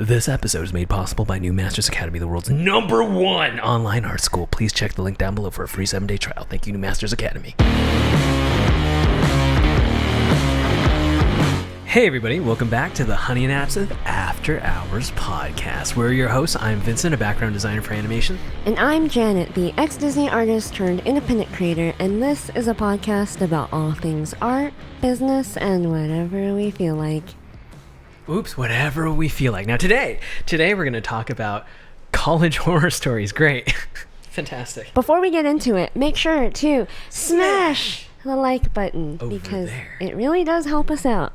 This episode is made possible by New Masters Academy, the world's #1 online art school. Please check the link down below for a free 7-day trial. Thank you, New Masters Academy. Hey everybody, welcome back to the Honey and Absinthe After Hours podcast. We're your hosts. I'm Vincent, a background designer for animation. And I'm Janet, the ex-Disney artist turned independent creator, and this is a podcast about all things art, business, and whatever we feel like. Oops, whatever we feel like. Now today we're going to talk about college horror stories. Great. Fantastic. Before we get into it, make sure to smash the like button Over because there. it really does help us out.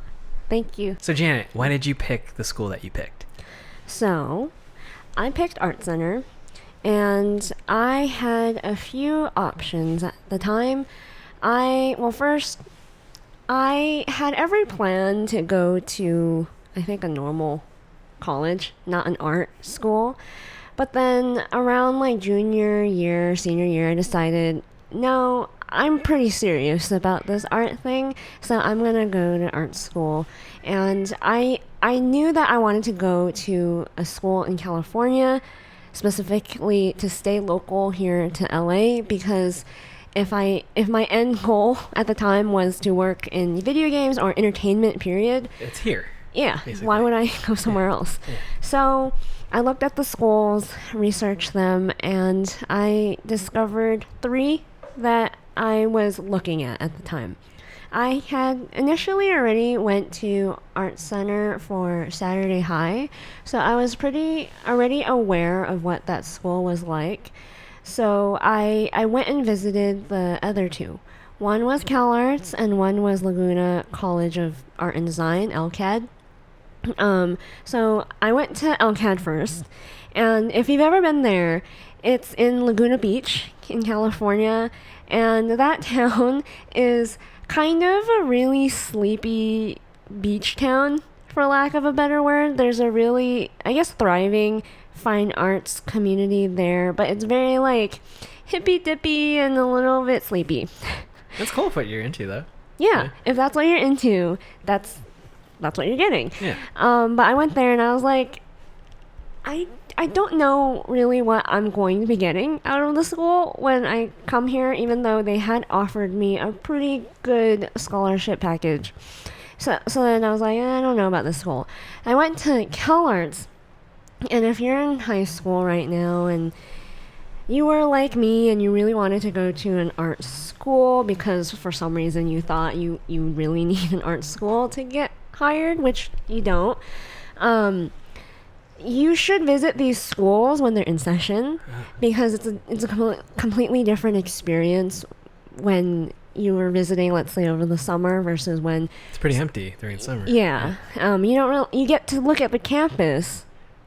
Thank you. So Janet, why did you pick the school that you picked? So, I picked Art Center, and I had a few options at the time. First, I had every plan to go to, I think, a normal college, not an art school. But then around like junior year, senior year, I decided, no, I'm pretty serious about this art thing, so I'm gonna go to art school. And I knew that I wanted to go to a school in California, specifically to stay local here to LA, because if my end goal at the time was to work in video games or entertainment period, It's here. yeah, basically. why would I go somewhere else? Yeah. So I looked at the schools, researched them, and I discovered 3 that I was looking at the time. I had initially already went to Art Center for Saturday High, so I was pretty already aware of what that school was like. So I went and visited the other 2. One was CalArts and one was Laguna College of Art and Design, LCAD. So I went to LCAD first, and if you've ever been there, it's in Laguna Beach in California, and that town is kind of a really sleepy beach town, for lack of a better word. There's a really, I guess, thriving fine arts community there, but it's very like hippy-dippy and a little bit sleepy. That's cool what you're into, though. Yeah, if that's what you're into, that's what you're getting. Yeah. But I went there and I was like, I don't know really what I'm going to be getting out of the school when I come here, even though they had offered me a pretty good scholarship package. So then I was like, I don't know about this school. I went to CalArts, and if you're in high school right now and you were like me and you really wanted to go to an art school because for some reason you thought you really need an art school to get hired, which you don't, you should visit these schools when they're in session, because it's a completely different experience when you were visiting, let's say, over the summer versus when It's pretty empty during summer. you you get to look at the campus,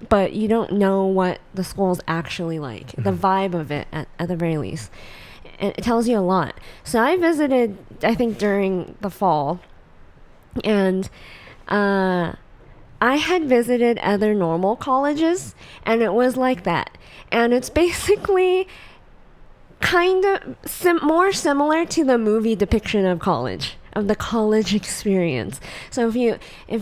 but you don't know what the school's actually like, the vibe of it at the very least. And it tells you a lot. So I visited, I think, during the fall, and I had visited other normal colleges, and it was like that. And it's basically kind of more similar to the movie depiction of college, of the college experience. So if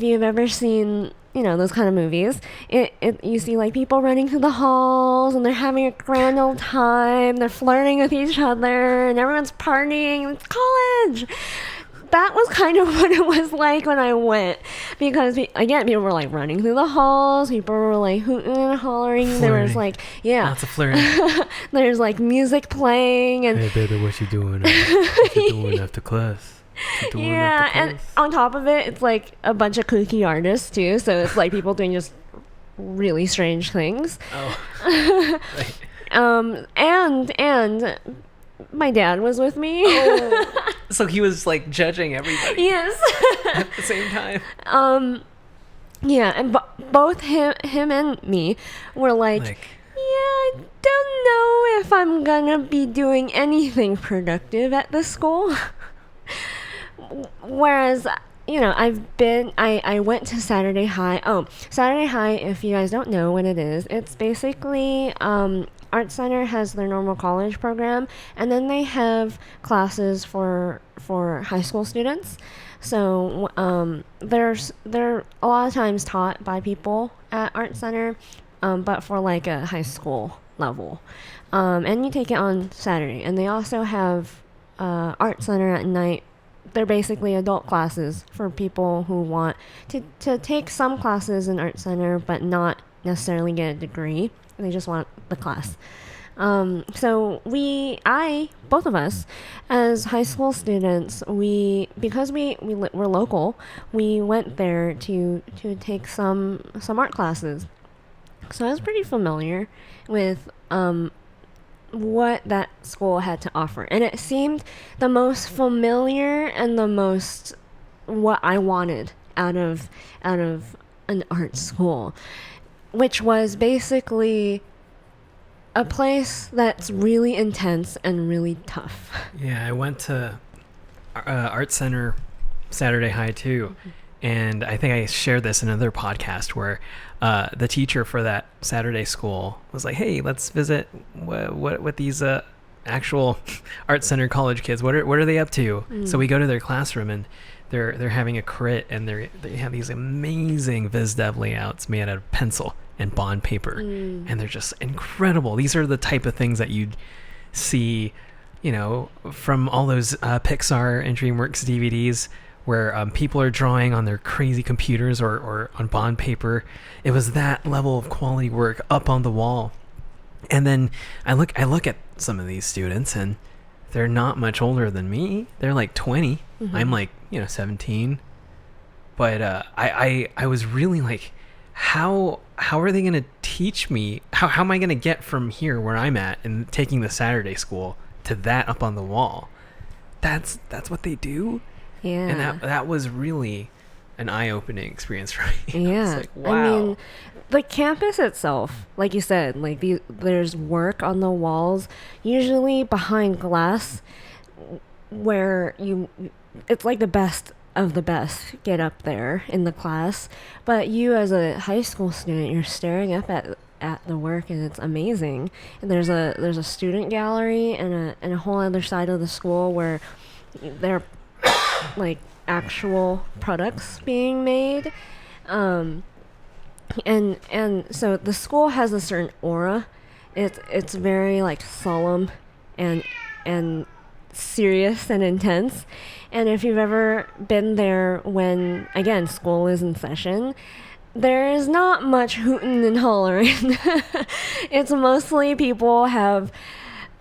you've ever seen, those kind of movies, you see like people running through the halls and they're having a grand old time, they're flirting with each other and everyone's partying. It's college. That was kind of what it was like when I went, because people were like running through the halls, people were like hooting and hollering. Flirting. There was like, Lots of flirting. there's like music playing and Hey baby, what you doing? What you doing after class? What you doing yeah, after and class? on top of it, it's like a bunch of kooky artists too. So it's like people doing just really strange things. Oh. Right. And my dad was with me. Oh. So he was like judging everybody Yes. at the same time. Yeah, and both him and me were like, yeah, I don't know if I'm gonna be doing anything productive at this school. Whereas, I went to Saturday High. Oh, Saturday High, if you guys don't know what it is, it's basically Art Center has their normal college program, and then they have classes for high school students. So they're a lot of times taught by people at Art Center, but for like a high school level. And you take it on Saturday, and they also have Art Center at night. They're basically adult classes for people who want to take some classes in Art Center, but not necessarily get a degree. They just want the class. So both of us, as high school students, because we're local, we went there to take some art classes. So I was pretty familiar with what that school had to offer, and it seemed the most familiar and the most what I wanted out of an art school, which was basically a place that's really intense and really tough. Yeah, I went to Art Center Saturday High too, and I think I shared this in another podcast where the teacher for that Saturday school was like, "Hey, let's visit what these actual Art Center college kids. What are they up to?" So we go to their classroom, and they're having a crit, and they have these amazing Viz Dev layouts made out of pencil and bond paper, and they're just incredible. These are the type of things that you'd see, from all those Pixar and DreamWorks DVDs where people are drawing on their crazy computers or on bond paper. It was that level of quality work up on the wall. And then I look at some of these students, and they're not much older than me. They're like 20. I'm like 17. But I was really like, how are they going to teach me? How am I going to get from here where I'm at and taking the Saturday school to that up on the wall? That's what they do. Yeah. And that was really an eye-opening experience for me. Yeah. I was like, wow. I mean, the campus itself, like you said, like there's work on the walls, usually behind glass, where it's like the best of the best get up there in the class. But you as a high school student, you're staring up at the work, and it's amazing. And there's a student gallery and a whole other side of the school where they're like actual products being made, and so the school has a certain aura. It's very like solemn and serious and intense. And if you've ever been there when, again, school is in session, there is not much hooting and hollering. It's mostly people have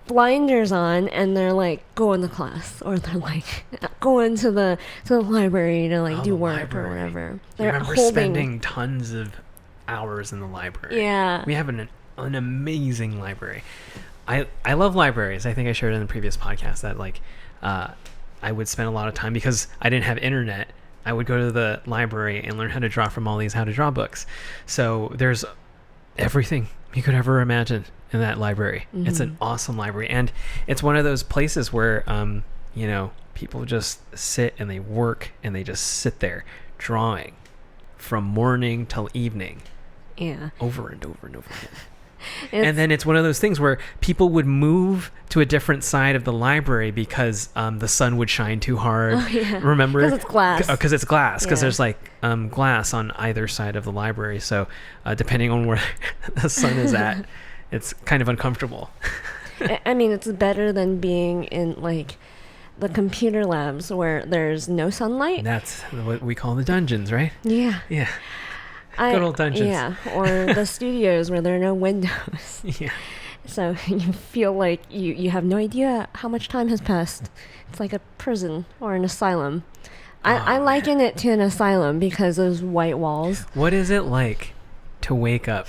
blinders on, and they're like going to class, or they're like going to the library to like do work or whatever. I remember spending tons of hours in the library. Yeah, we have an amazing library. I love libraries. I think I shared in the previous podcast that like I would spend a lot of time, because I didn't have internet. I would go to the library and learn how to draw from all these how to draw books. So there's everything you could ever imagine in that library. It's an awesome library, and it's one of those places where people just sit and they work, and they just sit there drawing from morning till evening, over and over and over again. And then it's one of those things where people would move to a different side of the library because the sun would shine too hard. Oh, yeah. Remember? Because it's glass. Because it's glass. Because there's like glass on either side of the library. So depending on where the sun is at, it's kind of uncomfortable. I mean, it's better than being in like the computer labs where there's no sunlight. That's what we call the dungeons, right? Yeah. Yeah. Good old dungeons. Yeah, or the studios where there are no windows. Yeah. So you feel like you have no idea how much time has passed. It's like a prison or an asylum. I liken it to an asylum because those white walls. What is it like to wake up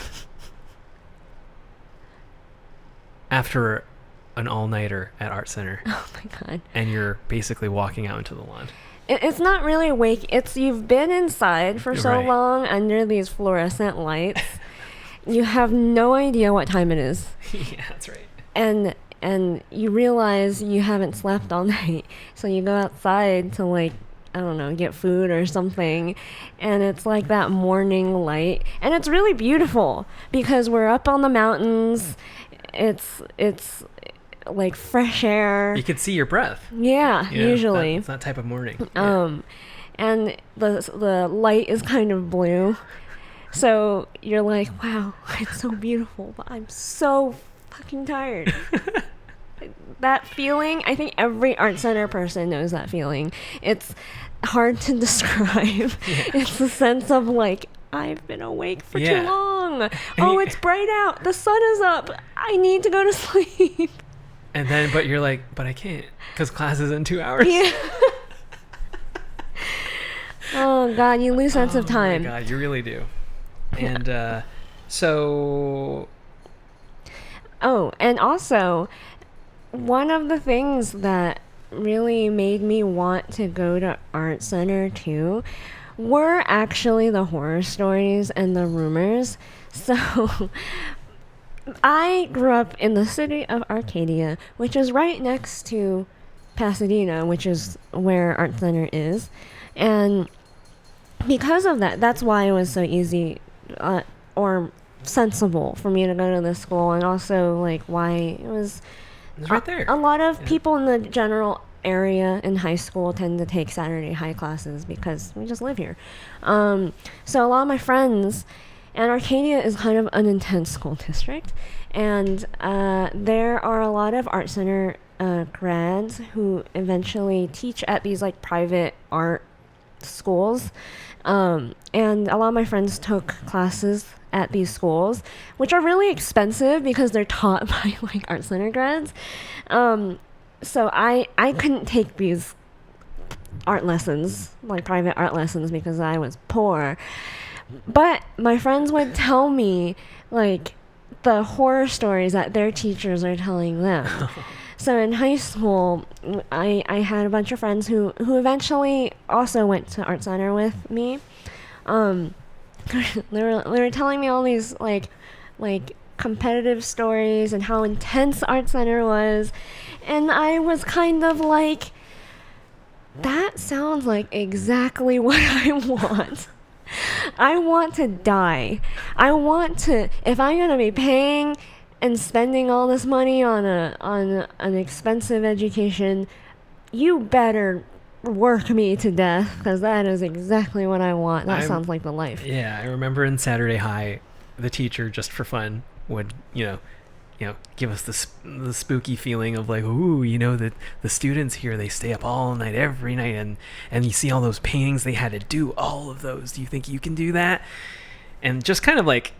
after an all-nighter at Art Center? Oh my God. And you're basically walking out into the lawn. It's not really awake. It's you've been inside for so long under these fluorescent lights. You have no idea what time it is. Yeah, that's right. And you realize you haven't slept all night. So you go outside to like, I don't know, get food or something. And it's like that morning light. And it's really beautiful because we're up on the mountains. it's like fresh air. You could see your breath. Yeah, usually. It's that type of morning. And the light is kind of blue. So you're like, wow, it's so beautiful, but I'm so fucking tired. That feeling, I think every art center person knows that feeling. It's hard to describe. Yeah. It's the sense of like, I've been awake for too long. Oh, it's bright out. The sun is up. I need to go to sleep. And then, but you're like, but I can't because class is in 2 hours. Yeah. Oh, God, you lose sense of time. Oh, my God, you really do. And so... Oh, and also, one of the things that really made me want to go to Art Center, too, were actually the horror stories and the rumors. So... I grew up in the city of Arcadia, which is right next to Pasadena, which is where Art Center is. And because of that, that's why it was so easy or sensible for me to go to this school, and also like why it was right there. A lot of people in the general area in high school tend to take Saturday high classes because we just live here. So a lot of my friends... And Arcadia is kind of an intense school district. And there are a lot of art center grads who eventually teach at these like private art schools. And a lot of my friends took classes at these schools, which are really expensive because they're taught by like art center grads. So I couldn't take these art lessons, like private art lessons, because I was poor. But my friends would tell me, like, the horror stories that their teachers are telling them. So in high school, I had a bunch of friends who eventually also went to Art Center with me. They were telling me all these, like competitive stories and how intense Art Center was. And I was kind of like, that sounds like exactly what I want. I want to die. I want to, if I'm going to be paying and spending all this money on an expensive education, you better work me to death, because that is exactly what I want. That sounds like the life. Yeah, I remember in Saturday High, the teacher, just for fun, would, give us the spooky feeling of like, ooh, the students here, they stay up all night every night, and you see all those paintings, they had to do all of those. Do you think you can do that? And just kind of like,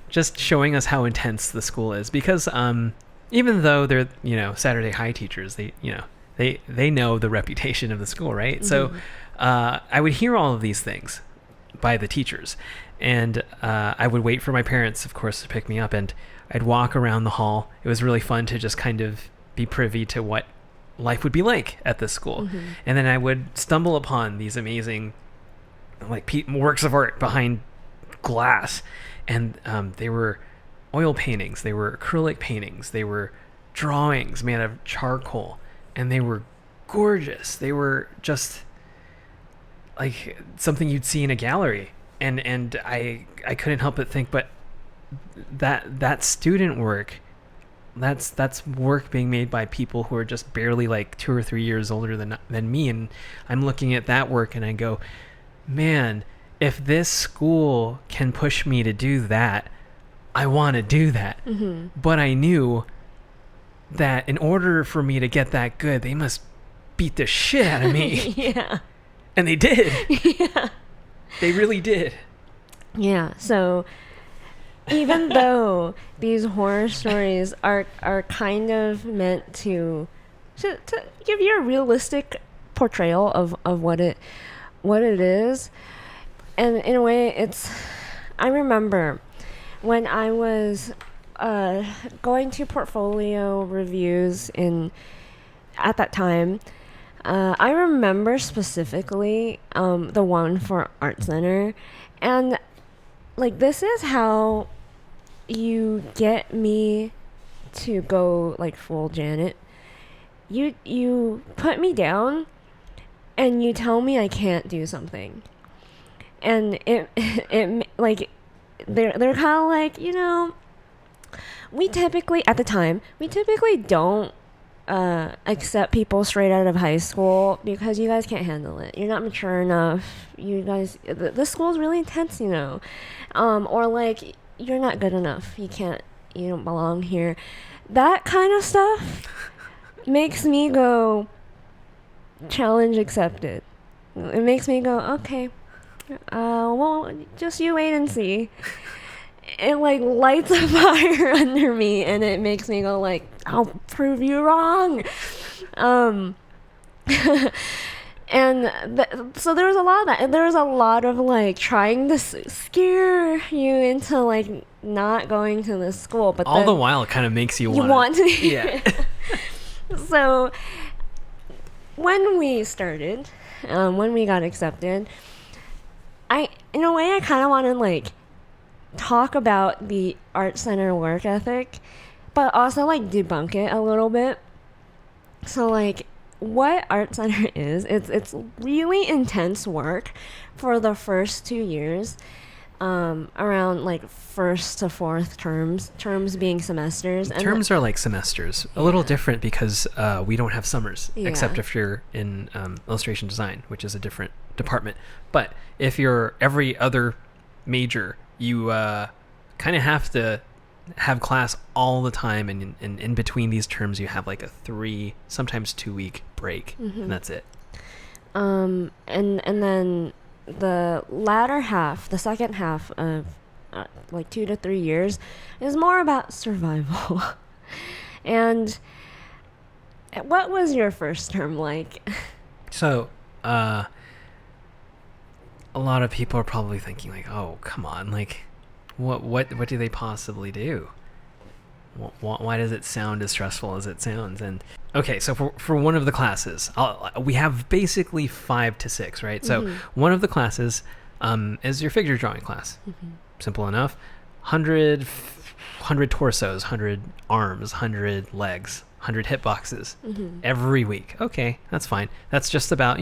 just showing us how intense the school is, because even though they're, Saturday High teachers, they know the reputation of the school, right? Mm-hmm. So I would hear all of these things by the teachers, and I would wait for my parents, of course, to pick me up, and I'd walk around the hall. It was really fun to just kind of be privy to what life would be like at this school. Mm-hmm. And then I would stumble upon these amazing works of art behind glass. And they were oil paintings. They were acrylic paintings. They were drawings made of charcoal. And they were gorgeous. They were just like something you'd see in a gallery. And I couldn't help but think, but that student work, that's work being made by people who are just barely like 2 or 3 years older than me, and I'm looking at that work and I go, man, if this school can push me to do that, I want to do that. Mm-hmm. But I knew that in order for me to get that good, they must beat the shit out of me. Yeah. And they did. Yeah. They really did. Yeah. So even though these horror stories are kind of meant to give you a realistic portrayal of what it is, and in a way I remember when I was going to portfolio reviews at that time, I remember specifically the one for Art Center, and like, this is how you get me to go like full Janet. You put me down and you tell me I can't do something, and it like they're kind of like, We typically, at the time, don't accept people straight out of high school because you guys can't handle it. You're not mature enough. You guys, the school's really intense, you know. Or like, you're not good enough. You don't belong here. That kind of stuff makes me go, challenge accepted. It makes me go, okay, well, just you wait and see. It like lights a fire under me, and it makes me go like, I'll prove you wrong. And so there was a lot of that, and there was a lot of like trying to scare you into like not going to this school, but all the while it kind of makes you want to. Yeah. So when we started, when we got accepted, in a way I kind of want to like talk about the art center work ethic, but also like debunk it a little bit. So like what art center is, it's really intense work for the first 2 years, around like first to fourth terms being semesters. And terms are like semesters, a little different because we don't have summers, except if you're in illustration design, which is a different department. But if you're every other major, you kind of have to have class all the time, and in between these terms you have like a 3, sometimes 2 week break, and that's it. And then the latter half, the second half of like 2 to 3 years is more about survival. And what was your first term like? So a lot of people are probably thinking like, oh, come on, like what do they possibly do? Why does it sound as stressful as it sounds? And okay, so for one of the classes, we have basically 5 to 6, right? So one of the classes is your figure drawing class. Simple enough. 100 torsos, 100 arms, 100 legs, 100 hitboxes every week. Okay, that's fine. That's just about,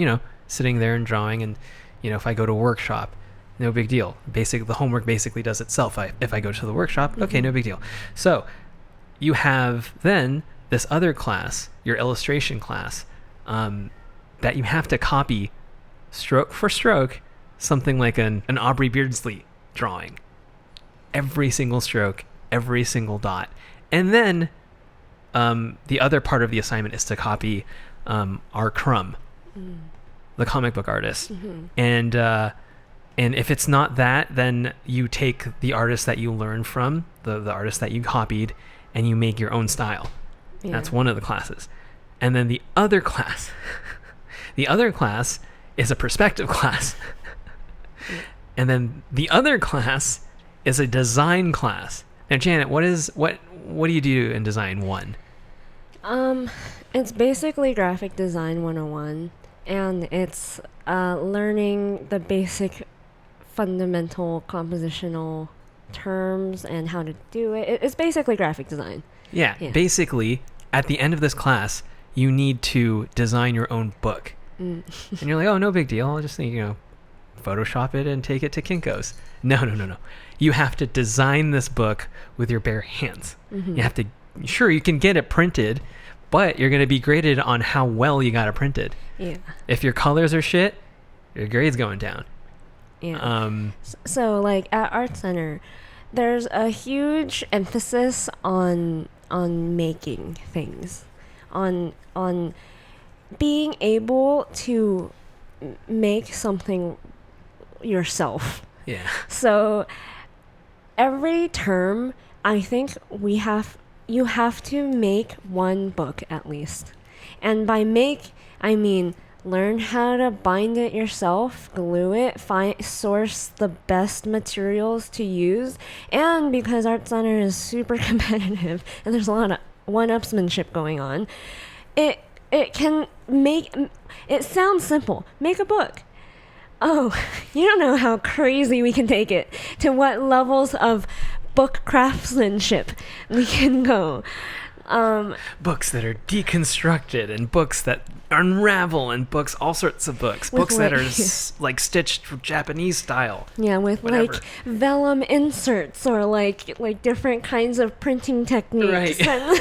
sitting there and drawing. And if I go to a workshop, no big deal. The homework basically does itself. If I go to the workshop, okay, no big deal. So you have then this other class, your illustration class, that you have to copy stroke for stroke something like an Aubrey Beardsley drawing. Every single stroke, every single dot. And then the other part of the assignment is to copy our Crumb, the comic book artist. And if it's not that, then you take the artist that you learned from, the artist that you copied, and you make your own style. Yeah. That's one of the classes. And then the other class is a perspective class. And then the other class is a design class. Now, Janet, what do you do in design 1? It's basically graphic design 101, and it's learning the basic fundamental compositional terms and how to do it. It's basically graphic design. Yeah. Basically, at the end of this class, you need to design your own book. And you're like, oh, no big deal. I'll just Photoshop it and take it to Kinko's. No. You have to design this book with your bare hands. You have to, sure, you can get it printed, but you're going to be graded on how well you got it printed. Yeah. If your colors are shit, your grade's going down. Yeah. So like at Art Center, there's a huge emphasis on making things, on being able to make something yourself. Yeah. So every term, I think you have to make one book at least. And by make, I mean learn how to bind it yourself, glue it, source the best materials to use. And because Art Center is super competitive and there's a lot of one-upsmanship going on, it can make, it sounds simple. Make a book. Oh, you don't know how crazy we can take it, to what levels of book craftsmanship we can go. Books that are deconstructed, and books that unravel, and books, all sorts of books. With Books that like- are like stitched Japanese style. Yeah, with Whatever. like vellum inserts or like different kinds of printing techniques Right. and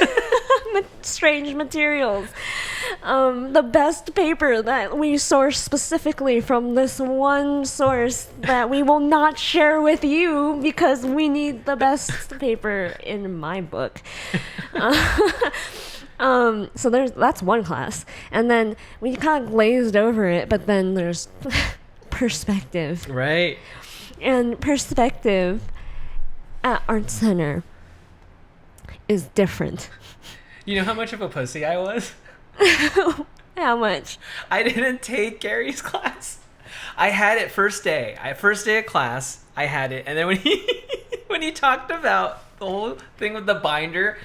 strange materials. The best paper that we source specifically from this one source that we will not share with you because we need the best paper in my book. So that's one class, and then we kind of glazed over it, but then there's perspective. Right. And perspective at Art Center is different. You know how much of a pussy I was? How much? I didn't take Gary's class. I had it first day. First day of class, I had it. And then when he talked about the whole thing with the binder,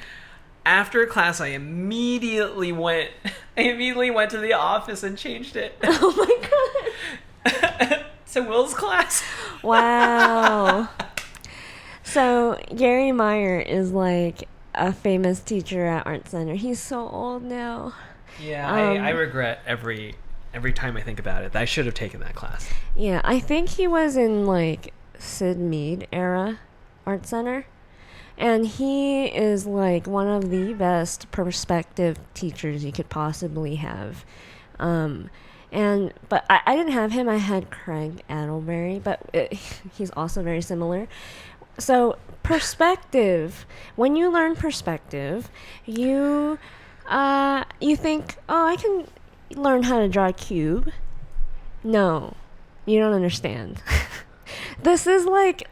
after class I immediately went to the office and changed it. Oh my god. To Will's class. Wow. So Gary Meyer is like a famous teacher at Art Center. He's so old now. Yeah, I regret every time I think about it. I should have taken that class. Yeah, I think he was in like Sid Mead era Art Center. And he is like one of the best perspective teachers you could possibly have. But I didn't have him. I had Craig Adelberry, but he's also very similar. So perspective, when you learn perspective, you think, oh, I can learn how to draw a cube. No, you don't understand. This is like,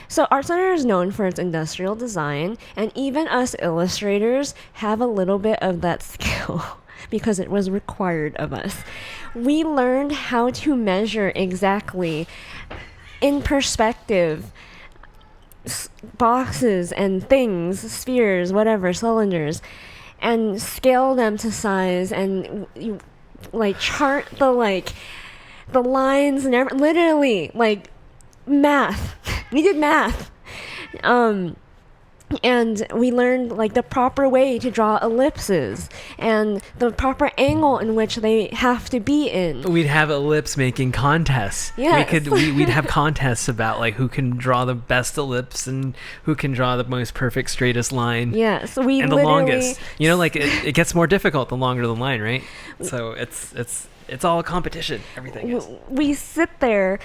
so Art Center is known for its industrial design, and even us illustrators have a little bit of that skill because it was required of us. We learned how to measure exactly in perspective boxes and things, spheres, whatever, cylinders, and scale them to size, and you like chart the lines and literally like math. We did math. And we learned like the proper way to draw ellipses and the proper angle in which they have to be in. We'd have ellipse making contests. Yes. We'd have contests about like who can draw the best ellipse and who can draw the most perfect straightest line. Yeah, so we and the literally longest. You know, like it gets more difficult the longer the line, right? So it's all a competition. Everything is. We sit there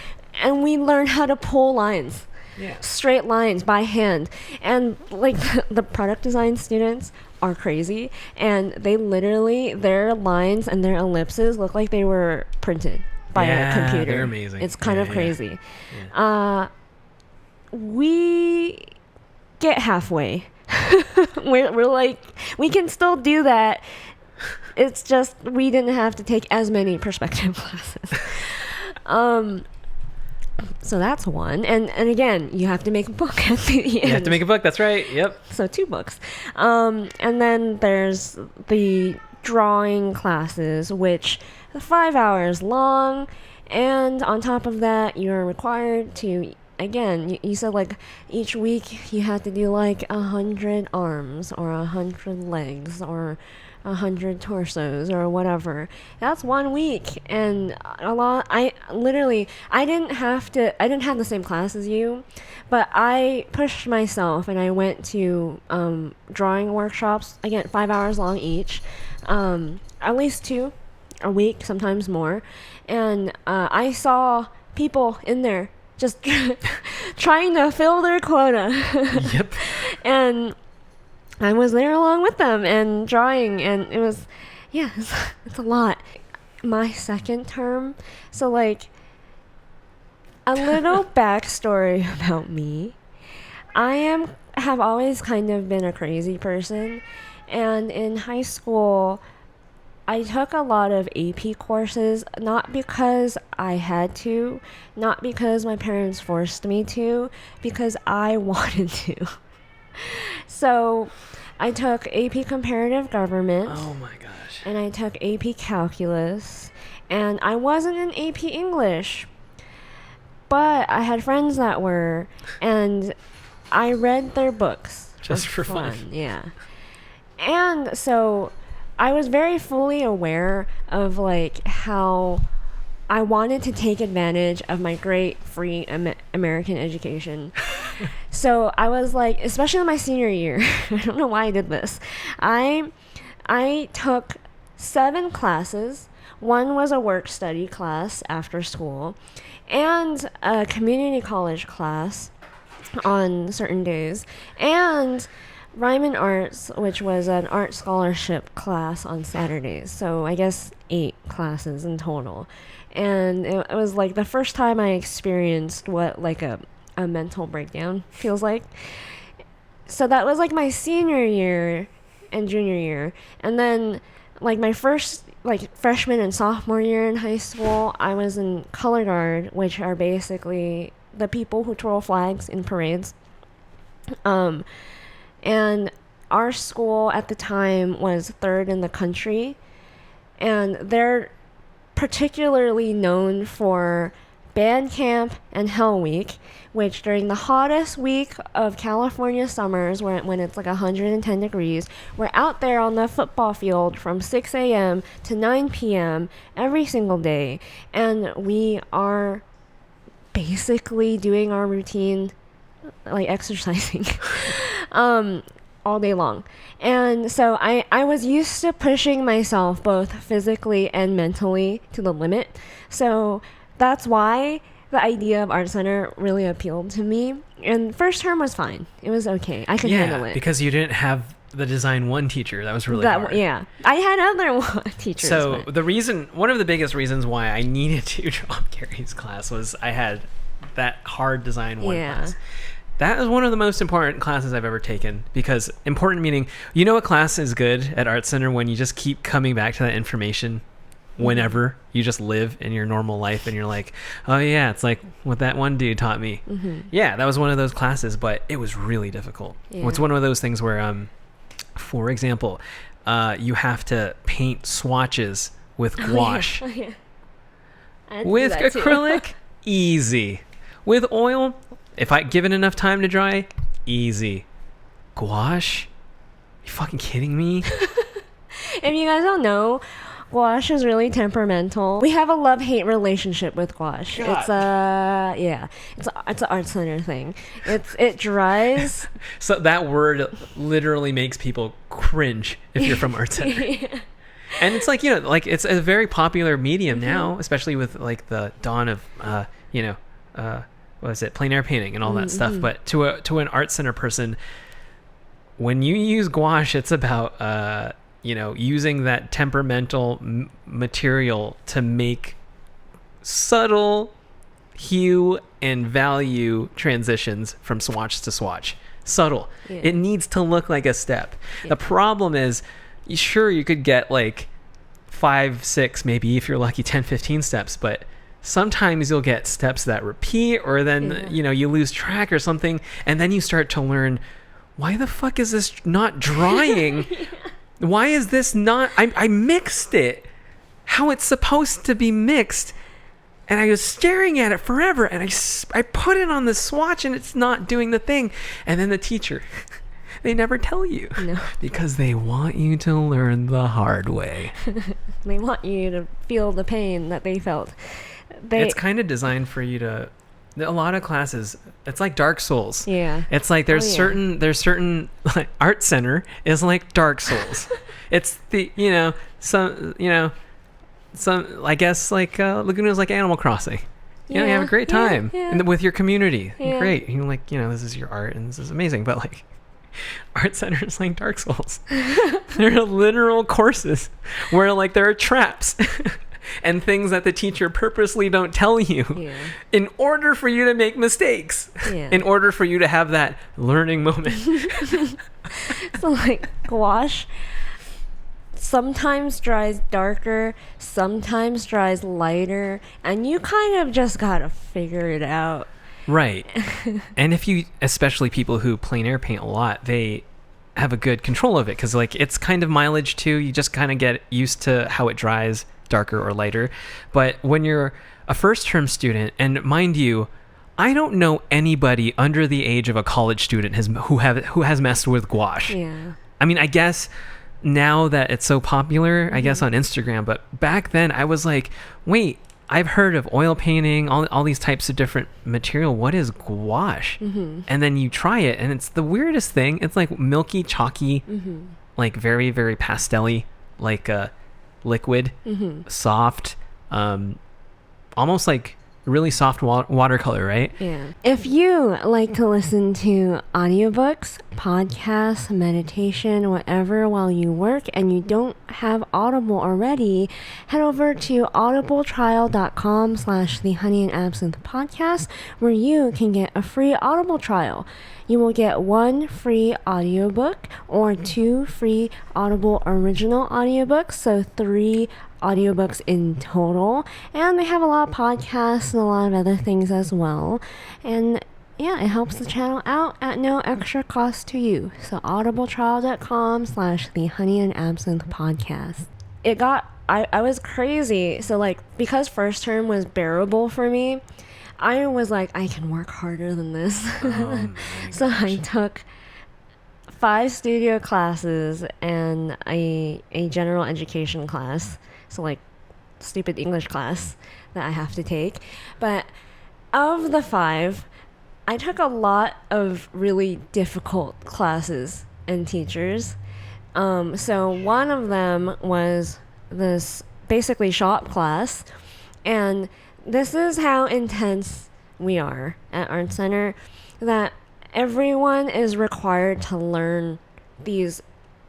and we learn how to pull lines. Yeah. Straight lines by hand, and like the product design students are crazy, and they literally, their lines and their ellipses look like they were printed by a computer. They're amazing. It's kind of crazy. Yeah. We get halfway. we're like, we can still do that. It's just we didn't have to take as many perspective classes. So that's one. And again, you have to make a book at the end. You have to make a book. That's right. Yep. So 2 books. And then there's the drawing classes, which are 5 hours long. And on top of that, you're required to, again, you said like each week you had to do like 100 arms or 100 legs or 100 torsos or whatever. That's 1 week, and I didn't have the same class as you, but I pushed myself and I went to drawing workshops, again 5 hours long each, at least 2 a week, sometimes more, and I saw people in there just trying to fill their quota. Yep. And I was there along with them and drawing, and it was, yeah, it's a lot. My second term, so like a little backstory about me. I have always kind of been a crazy person, and in high school I took a lot of AP courses, not because I had to, not because my parents forced me to, because I wanted to. So I took AP Comparative Government. Oh my gosh. And I took AP Calculus. And I wasn't in AP English. But I had friends that were. And I read their books. Just for fun. Yeah. And so I was very fully aware of like how I wanted to take advantage of my great free American education. So I was like, especially in my senior year, I don't know why I did this. I took 7 classes. One was a work study class after school and a community college class on certain days, and Ryman Arts, which was an art scholarship class on Saturdays. So I guess 8 classes in total. And it was like the first time I experienced what like a mental breakdown feels like. So that was like my senior year and junior year. And then like my first like freshman and sophomore year in high school, I was in color guard, which are basically the people who twirl flags in parades. And our school at the time was 3rd in the country, and they're particularly known for band camp and Hell Week, which during the hottest week of California summers, when it's like 110 degrees, we're out there on the football field from 6 a.m. to 9 p.m. every single day, and we are basically doing our routine, like exercising, all day long. And so I was used to pushing myself both physically and mentally to the limit. So that's why the idea of Art Center really appealed to me. And first term was fine. It was okay. I could handle it. Because you didn't have the design 1 teacher. That was really hard. Yeah. I had other teachers. So one of the biggest reasons why I needed to drop Gary's class was I had that hard design 1 class. That is one of the most important classes I've ever taken, because important meaning, you know, a class is good at Art Center when you just keep coming back to that information whenever you just live in your normal life and you're like, oh yeah, it's like what that one dude taught me. Yeah, that was one of those classes, but it was really difficult. It's one of those things where, for example, you have to paint swatches with gouache. With acrylic, easy. With oil, if I give it enough time to dry, easy. Gouache? You fucking kidding me? If you guys don't know, gouache is really temperamental. We have a love-hate relationship with gouache. God. It's an Art Center thing. It dries. So that word literally makes people cringe if you're from Art Center. And it's like, you know, like it's a very popular medium now, especially with like the dawn of, what is it, plein air painting and all that stuff. But to an Art Center person, when you use gouache, it's about using that temperamental material to make subtle hue and value transitions from swatch to swatch. Subtle. It needs to look like a step. The problem is, sure, you could get like 5, 6, maybe if you're lucky 10, 15 steps, but sometimes you'll get steps that repeat, or then you lose track or something, and then you start to learn, why the fuck is this not drying? Why is this not... I mixed it how it's supposed to be mixed, and I was staring at it forever, and I put it on the swatch and it's not doing the thing. And then the teacher, they never tell you. No. Because they want you to learn the hard way. They want you to feel the pain that they felt. It's kind of designed for you to... A lot of classes, it's like Dark Souls. Yeah. It's like there's certain like, Art Center is like Dark Souls. It's the some I guess like Laguna is like Animal Crossing. You have a great time with your community. Great. You're like, this is your art and this is amazing. But like Art Center is like Dark Souls. There are literal courses where like there are traps. And things that the teacher purposely don't tell you in order for you to make mistakes, in order for you to have that learning moment. So like gouache sometimes dries darker, sometimes dries lighter, and you kind of just gotta figure it out. Right. And if you, especially people who plein air paint a lot, they have a good control of it, because like it's kind of mileage too. You just kind of get used to how it dries, darker or lighter. But when you're a first term student, and mind you, I don't know anybody under the age of a college student who has messed with gouache. I mean, I guess now that it's so popular, I guess on Instagram, but back then I was like, wait, I've heard of oil painting, all these types of different material. What is gouache? And then you try it, and it's the weirdest thing. It's like milky, chalky, like very, very pastel-y, like liquid, soft, almost like really soft watercolor, right? Yeah. If you like to listen to audiobooks, podcasts, meditation, whatever while you work and you don't have Audible already, head over to audibletrial.com/the Honey and Absinthe podcast, where you can get a free Audible trial. You will get 1 free audiobook or 2 free Audible original audiobooks, so 3 audiobooks in total. And they have a lot of podcasts and a lot of other things as well. And yeah, it helps the channel out at no extra cost to you. So audibletrial.com/the Honey and Absinthe podcast. I was crazy. So like, because first term was bearable for me, I was like, I can work harder than this. So I took 5 studio classes and a general education class. So like stupid English class that I have to take. But of the 5, I took a lot of really difficult classes and teachers. So one of them was this basically shop class, and this is how intense we are at Art Center, that everyone is required to learn these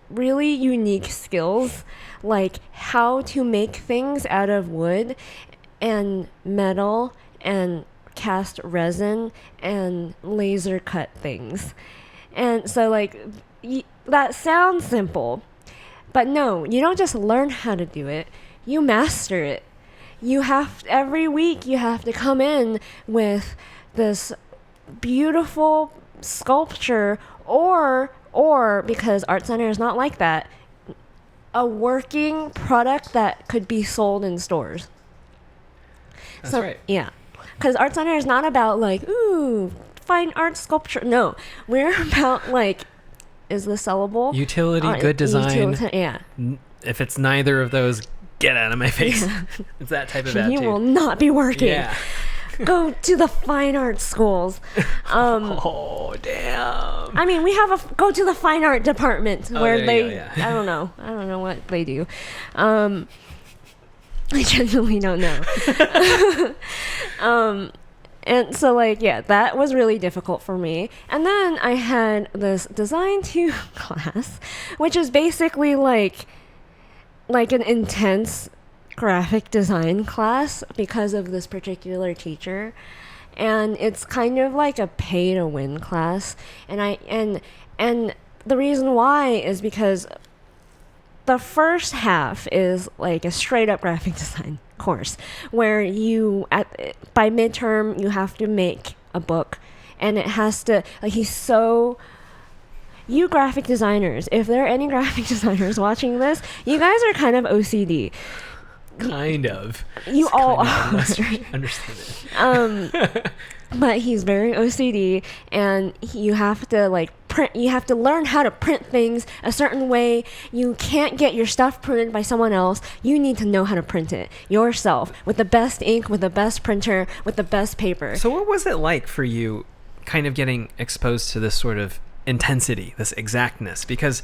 really unique skills, like how to make things out of wood and metal and cast resin and laser cut things. And so like that sounds simple, but no, you don't just learn how to do it, you master it. Every week you have to come in with this beautiful sculpture, or because Art Center is not like that, a working product that could be sold in stores. That's right. Yeah. Because Art Center is not about like, ooh, fine art sculpture. No, we're about like, is this sellable? Utility, good design. Yeah. If it's neither of those, get out of my face. Yeah. It's that type of attitude. You will not be working. Yeah. Go to the fine art schools. Oh, damn. I mean, we have go to the fine art department where they, yeah. I don't know what they do. I genuinely don't know. And so like, yeah, that was really difficult for me. And then I had this Design 2 class, which is basically like an intense graphic design class because of this particular teacher. And it's kind of like a pay to win class. And the reason why is because the first half is like a straight up graphic design course where by midterm you have to make a book, and it has to like you graphic designers, if there are any graphic designers watching this, you guys are kind of OCD. Kind of. You it's all kind of are. Understand it. But he's very OCD, and you have to like print. You have to learn how to print things a certain way. You can't get your stuff printed by someone else. You need to know how to print it yourself with the best ink, with the best printer, with the best paper. So what was it like for you kind of getting exposed to this sort of intensity, this exactness? Because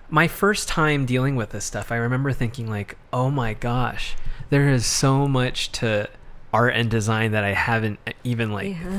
my first time dealing with this stuff, I remember thinking like, oh my gosh, there is so much to art and design that I haven't even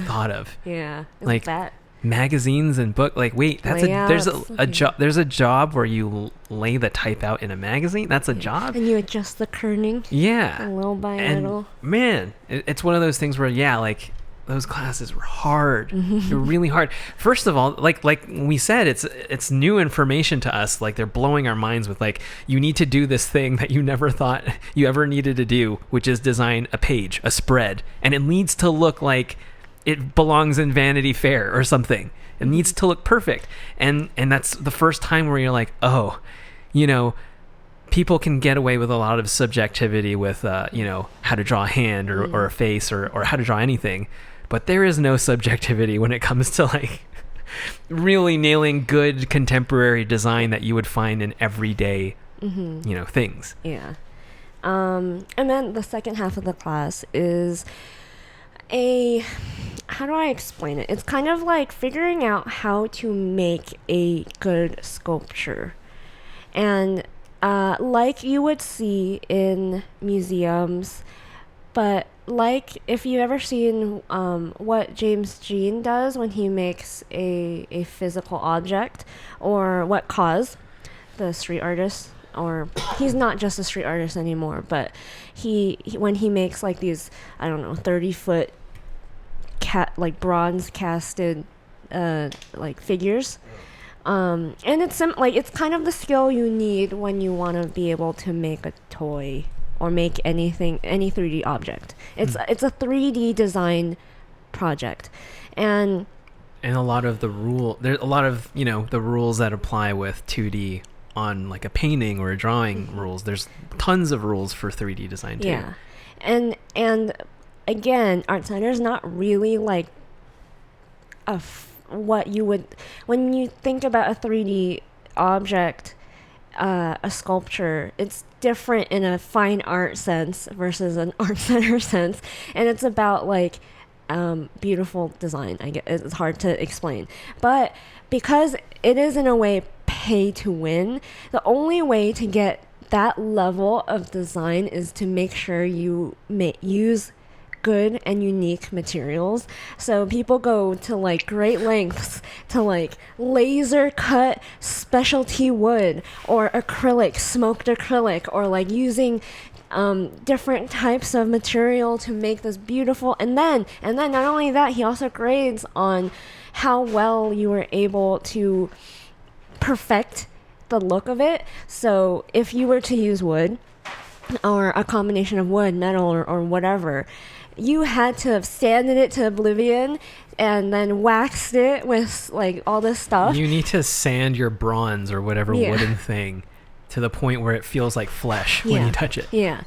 thought of. Yeah. Like that magazines and book, like wait, there's a job. There's a job where you lay the type out in a magazine. That's a job. And you adjust the kerning. Yeah. Little by and little. Man, it's one of those things where like those classes were hard. They're really hard. First of all, like we said, it's new information to us. Like they're blowing our minds with like, you need to do this thing that you never thought you ever needed to do, which is design a page, a spread, and it needs to look like it belongs in Vanity Fair or something. It needs to look perfect. And that's the first time where you're like, oh, people can get away with a lot of subjectivity with, how to draw a hand or a face or how to draw anything. But there is no subjectivity when it comes to like really nailing good contemporary design that you would find in everyday, things. Yeah. And then the second half of the class is how do I explain it? It's kind of like figuring out how to make a good sculpture. And like you would see in museums, but like if you've ever seen what James Jean does when he makes a physical object, or what Cause, the street artist, or he's not just a street artist anymore, but he when he makes like these, I don't know, 30-foot like bronze casted like figures. And it's it's kind of the skill you need when you want to be able to make a toy or make any 3D object. It's a 3D design project, and a lot of there's a lot of the rules that apply with 2D on like a painting or a drawing rules. There's tons of rules for 3D design too. Yeah, and again, art center is not really like what you would when you think about a 3D object, a sculpture. It's different in a fine art sense versus an art center sense, and it's about like beautiful design. I guess it's hard to explain, but because it is in a way pay to win, the only way to get that level of design is to make sure you use good and unique materials. So people go to like great lengths to like laser cut specialty wood or acrylic, smoked acrylic, or like using different types of material to make this beautiful. And then not only that, he also grades on how well you were able to perfect the look of it. So if you were to use wood or a combination of wood, metal, or whatever, you had to have sanded it to oblivion and then waxed it with like all this stuff. You need to sand your bronze or whatever wooden thing to the point where it feels like flesh when you touch it. Yeah.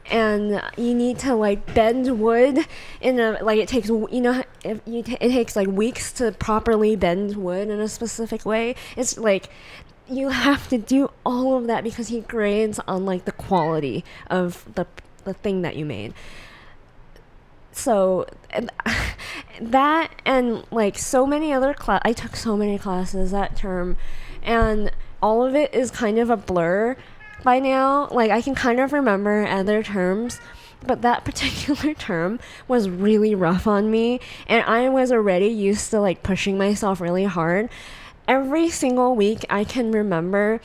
And you need to like bend wood in a like it takes it takes like weeks to properly bend wood in a specific way. It's like you have to do all of that because he grades on like the quality of the thing that you made. So that and like so many other I took so many classes that term, and all of it is kind of a blur by now. Like I can kind of remember other terms, but that particular term was really rough on me, and I was already used to like pushing myself really hard. Every single week I can remember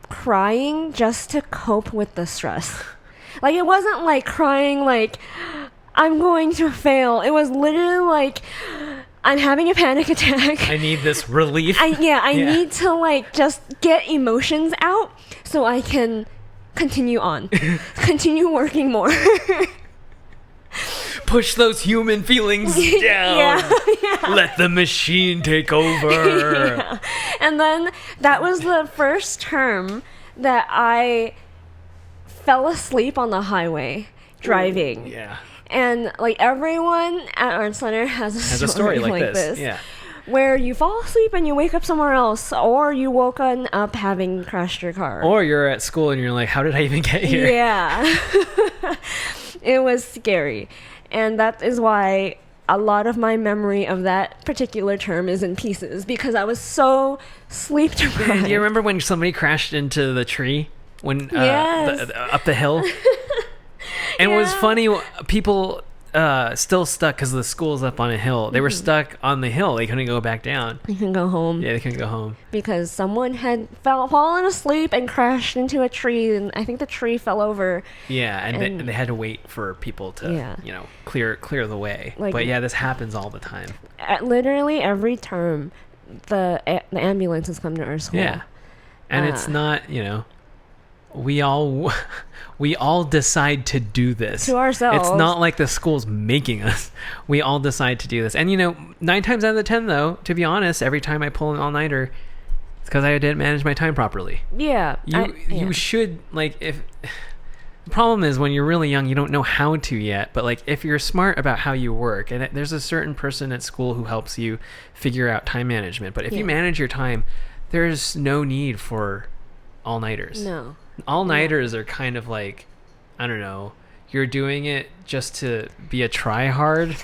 crying just to cope with the stress. Like it wasn't like crying like I'm going to fail. It was literally like I'm having a panic attack. I need this relief. I need to like just get emotions out so I can continue on. Continue working more. Push those human feelings down. Let the machine take over. And then that was the first term that I fell asleep on the highway driving. Yeah. And like everyone at Art Center has a story like this. Yeah. Where you fall asleep and you wake up somewhere else, or you woke up having crashed your car. Or you're at school and you're like, how did I even get here? Yeah. It was scary. And that is why a lot of my memory of that particular term is in pieces, because I was so sleep deprived. Do you remember when somebody crashed into the tree when Yes. Up the hill? And it was funny, people still stuck because the school's up on a hill. They were stuck on the hill. They couldn't go back down. You can go home. Yeah, they couldn't go home. Because someone had fallen asleep and crashed into a tree, and I think the tree fell over. Yeah, and they had to wait for people to, clear the way. Like, but yeah, this happens all the time. Literally every term, the ambulances come to our school. Yeah, and it's not, we all decide to do this to ourselves. It's not like the school's making us. We all decide to do this. And 9 times out of the 10 though, to be honest, every time I pull an all-nighter, it's because I didn't manage my time properly. Yeah. You should, like, if the problem is when you're really young, you don't know how to yet. But like if you're smart about how you work, and there's a certain person at school who helps you figure out time management. But if you manage your time, there's no need for all-nighters. No. All-nighters are kind of like, I don't know, you're doing it just to be a try-hard,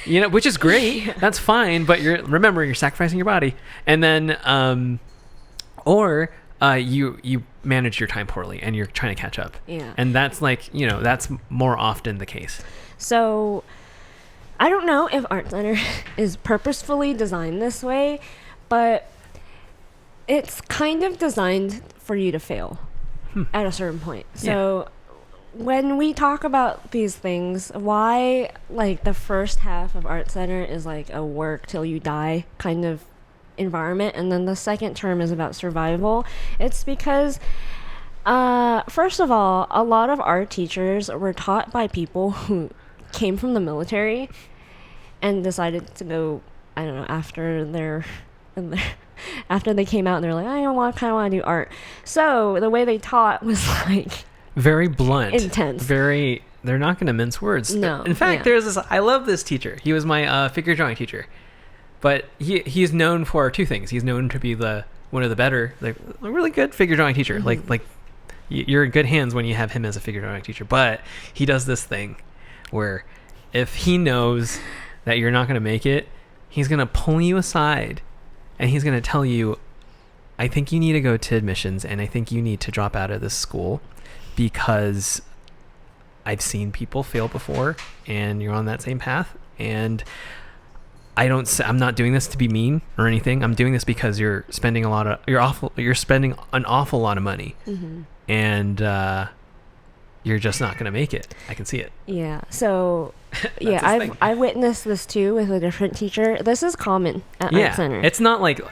which is great. Yeah. That's fine. But you're sacrificing your body. And then, you manage your time poorly and you're trying to catch up. Yeah. And that's like, that's more often the case. So I don't know if Art Center is purposefully designed this way, but it's kind of designed for you to fail at a certain point. So when we talk about these things, why like the first half of Art Center is like a work till you die kind of environment, and then the second term is about survival, it's because first of all, a lot of art teachers were taught by people who came from the military and decided to go, I don't know, after they came out and they're like, I kind of want to do art. So the way they taught was like very blunt, intense, they're not going to mince words. No. In fact, there's this, I love this teacher. He was my figure drawing teacher. But he's known for two things. He's known to be one of the better, like a really good figure drawing teacher. Mm-hmm. Like you're in good hands when you have him as a figure drawing teacher. But he does this thing where if he knows that you're not going to make it, he's going to pull you aside and he's going to tell you, I think you need to go to admissions and I think you need to drop out of this school because I've seen people fail before and you're on that same path. And I'm not doing this to be mean or anything. I'm doing this because you're spending you're spending an awful lot of money, and you're just not going to make it. I can see it. Yeah. So, I witnessed this too with a different teacher. This is common at Art Center. It's not like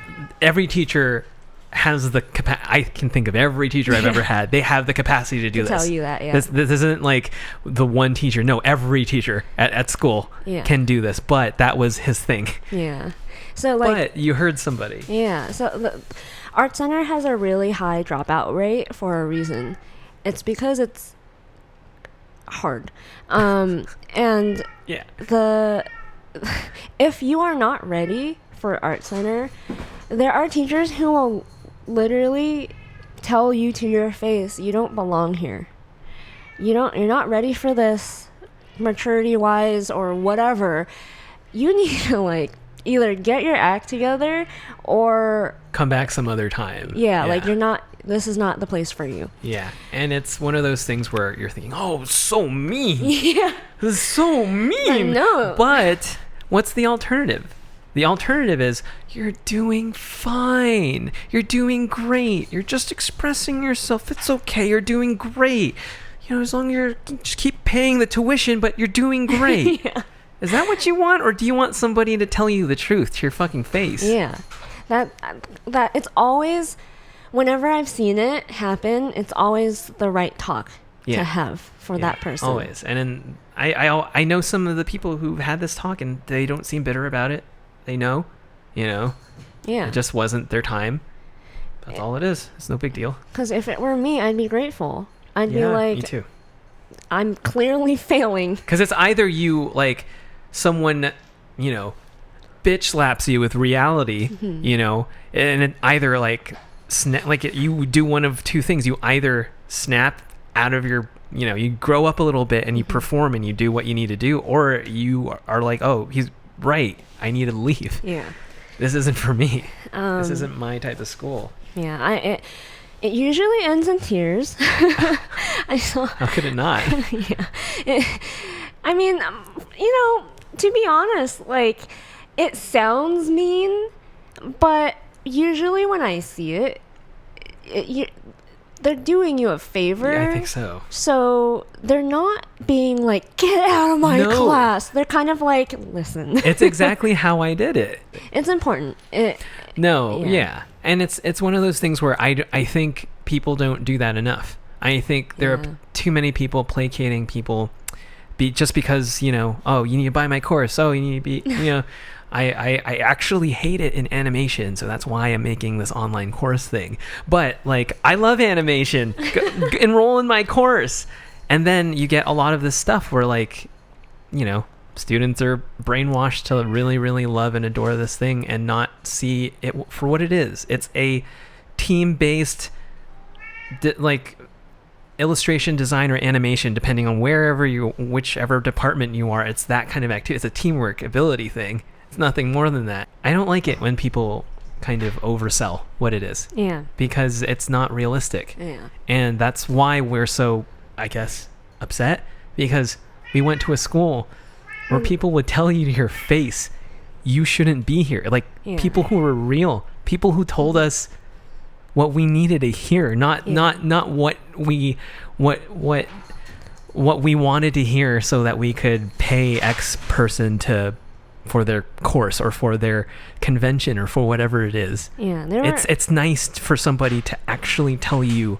every teacher has the capacity. I can think of every teacher I've ever had. They have the capacity to do this. Tell you that, yeah. This isn't like the one teacher. No, every teacher at school can do this. But that was his thing. Yeah. So but you heard somebody. Yeah. So the Art Center has a really high dropout rate for a reason. It's because it's hard. And if you are not ready for Art Center, there are teachers who will literally tell you to your face, you don't belong here. You're not ready for this maturity wise or whatever. You need to like either get your act together or come back some other time. Yeah. Like this is not the place for you. Yeah. And it's one of those things where you're thinking, oh, so mean. Yeah. This is so mean. No. But what's the alternative? The alternative is you're doing fine. You're doing great. You're just expressing yourself. It's okay. You're doing great. As long as you just keep paying the tuition, but you're doing great. Yeah. Is that what you want? Or do you want somebody to tell you the truth to your fucking face? Yeah. That it's always, whenever I've seen it happen, it's always the right talk to have for that person. Always. And then I know some of the people who've had this talk and they don't seem bitter about it. They know, Yeah. It just wasn't their time. That's all it is. It's no big deal. Because if it were me, I'd be grateful. I'd be like, me too. I'm clearly failing. Because it's either you, like, someone, bitch slaps you with reality, and it either, like, you do one of two things. You either snap out of your, you grow up a little bit and you perform and you do what you need to do, or you are like, oh, he's right. I need to leave. Yeah. This isn't for me. This isn't my type of school. Yeah. It usually ends in tears. How could it not? Yeah. To be honest, like, it sounds mean, but usually when I see it, they're doing you a favor. Yeah, I think so. So they're not being like, get out of my class. They're kind of like, listen. It's exactly how I did it. It's important. Yeah. And it's one of those things where I think people don't do that enough. I think there are too many people placating people just because, oh, you need to buy my course. Oh, you need to be, I actually hate it in animation, so that's why I'm making this online course thing. But like, I love animation. Enroll in my course. And then you get a lot of this stuff where, like, you know, students are brainwashed to really, really love and adore this thing and not see it for what it is. It's a team-based, like, illustration, design, or animation, depending on whichever department you are. It's that kind of activity. It's a teamwork ability thing. It's nothing more than that. I don't like it when people kind of oversell what it is. Yeah. Because it's not realistic. Yeah. And that's why we're so, I guess, upset, because we went to a school where people would tell you to your face, you shouldn't be here. Like, people who were real, people who told us what we needed to hear, not what we wanted to hear so that we could pay X person for their course or for their convention or for whatever it is. Yeah, it's nice for somebody to actually tell you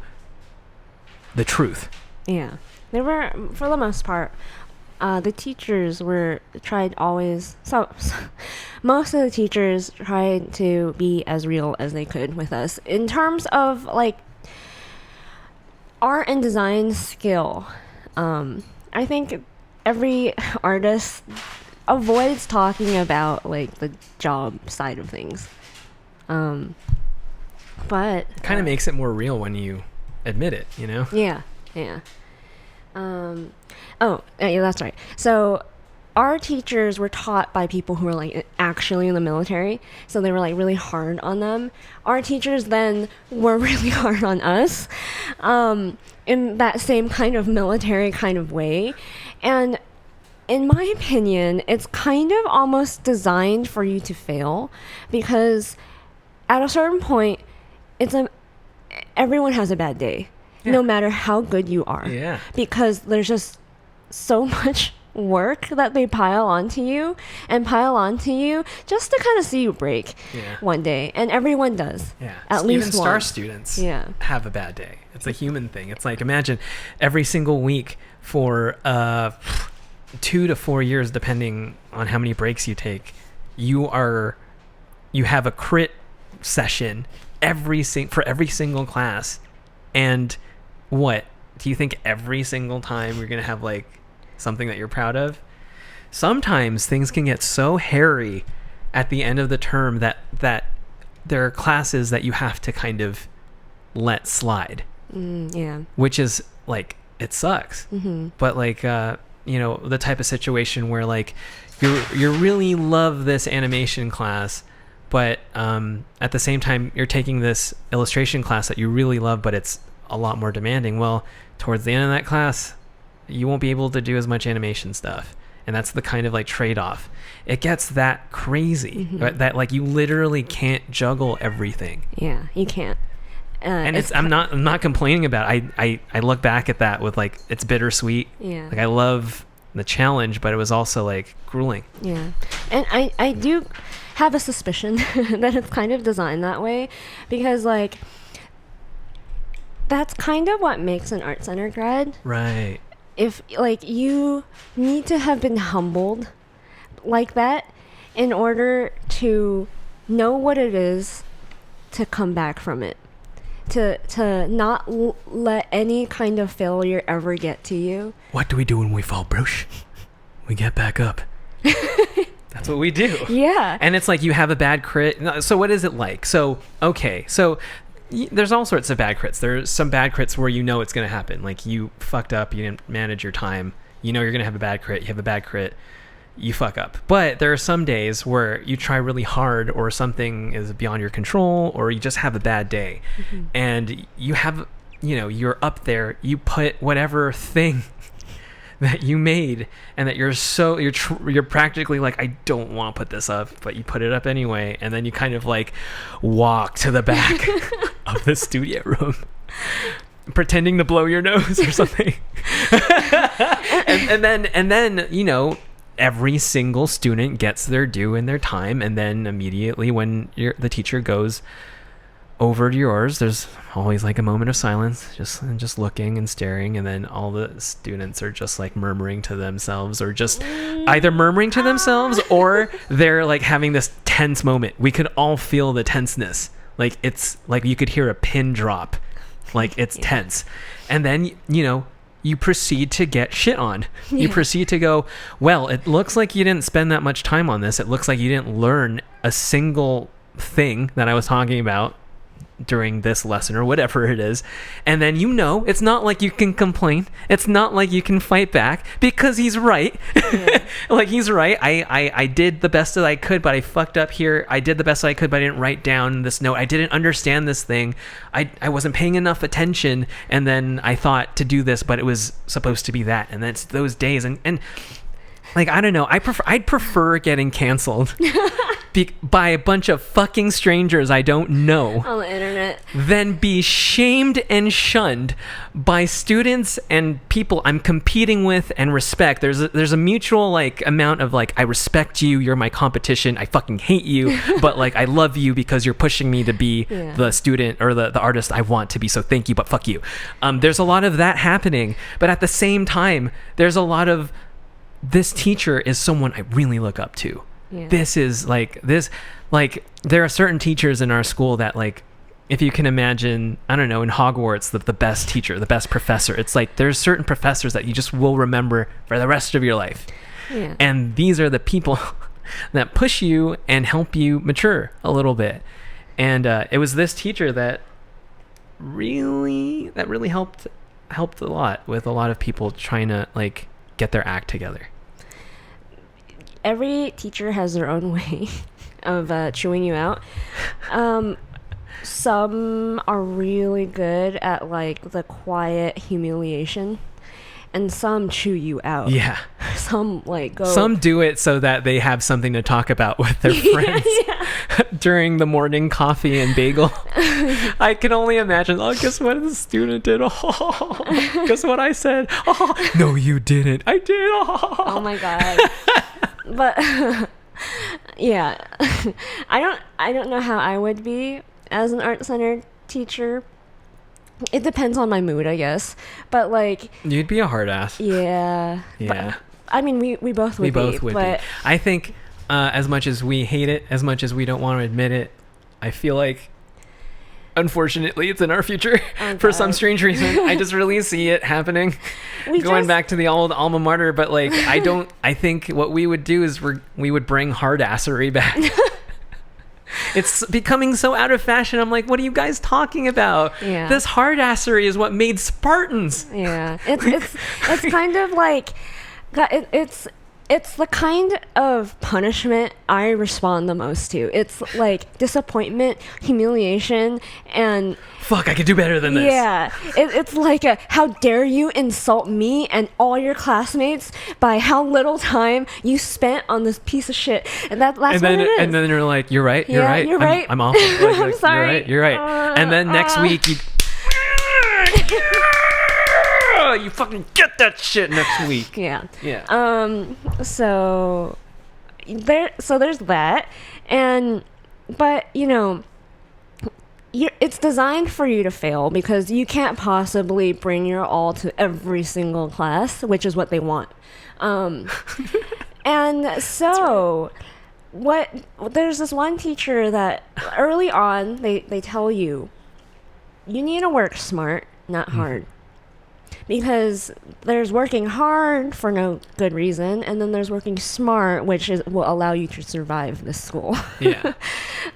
the truth. Yeah, they were, for the most part, the teachers most of the teachers tried to be as real as they could with us in terms of, like, art and design skill. I think every artist avoids talking about, like, the job side of things. But it kind of makes it more real when you admit it, you know? Yeah. Yeah, that's right. So our teachers were taught by people who were, like, actually in the military, so they were, like, really hard on them. Our teachers then were really hard on us, in that same kind of military kind of way. And in my opinion, it's kind of almost designed for you to fail, because at a certain point, everyone has a bad day. Yeah. No matter how good you are. Yeah. Because there's just so much work that they pile onto you just to kind of see you break one day. And everyone does. Yeah. At least even star students have a bad day. It's a human thing. It's like, imagine every single week for 2 to 4 years, depending on how many breaks you take, you have a crit session for every single class. And what do you think? Every single time you're gonna have, like, something that you're proud of? Sometimes things can get so hairy at the end of the term that there are classes that you have to kind of let slide. Yeah. Which is, like, it sucks. Mm-hmm. But, like, you know, the type of situation where, like, you really love this animation class, but at the same time you're taking this illustration class that you really love, but it's a lot more demanding. Well, towards the end of that class, you won't be able to do as much animation stuff, and that's the kind of, like, trade-off. It gets that crazy, that, like, you literally can't juggle everything. Yeah, you can't. And I'm not complaining about it. I look back at that with, like, it's bittersweet. Yeah. Like, I love the challenge, but it was also, like, grueling. Yeah. And I do have a suspicion that it's kind of designed that way, because, like, that's kind of what makes an art center grad. Right. If, like, you need to have been humbled like that in order to know what it is to come back from it, to not let any kind of failure ever get to you. What do we do when we fall, Bruce? We get back up. That's what we do. Yeah. And it's like, you have a bad crit. So what is it like? So, okay. So there's all sorts of bad crits. There's some bad crits where you know it's going to happen. Like, you fucked up, you didn't manage your time. You know you're going to have a bad crit. You have a bad crit. You fuck up. But there are some days where you try really hard, or something is beyond your control, or you just have a bad day. Mm-hmm. And you have, you know, you're up there. You put whatever thing that you made, and that you're practically like, I don't want to put this up, but you put it up anyway, and then you kind of, like, walk to the back of the studio room pretending to blow your nose or something. and then you know, every single student gets their due in their time, and then immediately when the teacher goes, over yours, there's always like a moment of silence, just looking and staring, and then all the students are just like murmuring to themselves, or just either murmuring to themselves, or they're like having this tense moment. We could all feel the tenseness. Like it's like you could hear a pin drop, like it's tense. And then, you know, you proceed to get shit on. You proceed to go, well, it looks like you didn't spend that much time on this. It looks like you didn't learn a single thing that I was talking about during this lesson, or whatever it is. And then, you know, it's not like you can complain. It's not like you can fight back, because he's right. Like, he's right. I did the best that I could, but I fucked up here. I did the best that I could, but I didn't write down this note. I didn't understand this thing. I wasn't paying enough attention, and then I thought to do this, but it was supposed to be that. And that's those days. And like, I don't know. I'd prefer getting canceled by a bunch of fucking strangers I don't know on the internet than be shamed and shunned by students and people I'm competing with and respect. There's a mutual like amount of like, I respect you, you're my competition, I fucking hate you, but like I love you because you're pushing me to be the student or the artist I want to be, so thank you, but fuck you. There's a lot of that happening, but at the same time there's a lot of, this teacher is someone I really look up to. This is like there are certain teachers in our school that, like, if you can imagine, I don't know, in Hogwarts, the best teacher, the best professor, it's like there's certain professors that you just will remember for the rest of your life. And these are the people that push you and help you mature a little bit. And it was this teacher that really helped a lot with a lot of people trying to like get their act together. Every teacher has their own way of chewing you out. Some are really good at like the quiet humiliation, and some chew you out. Yeah. Some like go. Some do it so that they have something to talk about with their friends during the morning coffee and bagel. I can only imagine. Oh, guess what the student did? Oh, guess what I said? Oh, no, you didn't. I did. Oh my god. But yeah, I don't know how I would be as an art center teacher. It depends on my mood, I guess. But like, you'd be a hard ass. Yeah. But, I mean, we both would be. But I think as much as we hate it, as much as we don't want to admit it, I feel like, unfortunately, it's in our future for some strange reason. I just really see it happening. Going back to the old alma mater, but like, I think what we would do is we would bring hard assery back. It's becoming so out of fashion. I'm like, what are you guys talking about? This hard assery is what made Spartans. It's kind of like, it's the kind of punishment I respond the most to. It's like disappointment, humiliation, and fuck, I could do better than this. Yeah, it's like how dare you insult me and all your classmates by how little time you spent on this piece of shit. And that's what it is. And then you're like, you're right. I'm awful. I'm sorry. You're right. And then next week you you fucking get that shit next week. Yeah. So there's that, but you know, it's designed for you to fail because you can't possibly bring your all to every single class, which is what they want. And so there's this one teacher that early on they tell you need to work smart, not hard. Because there's working hard for no good reason, and then there's working smart, which will allow you to survive this school. Yeah.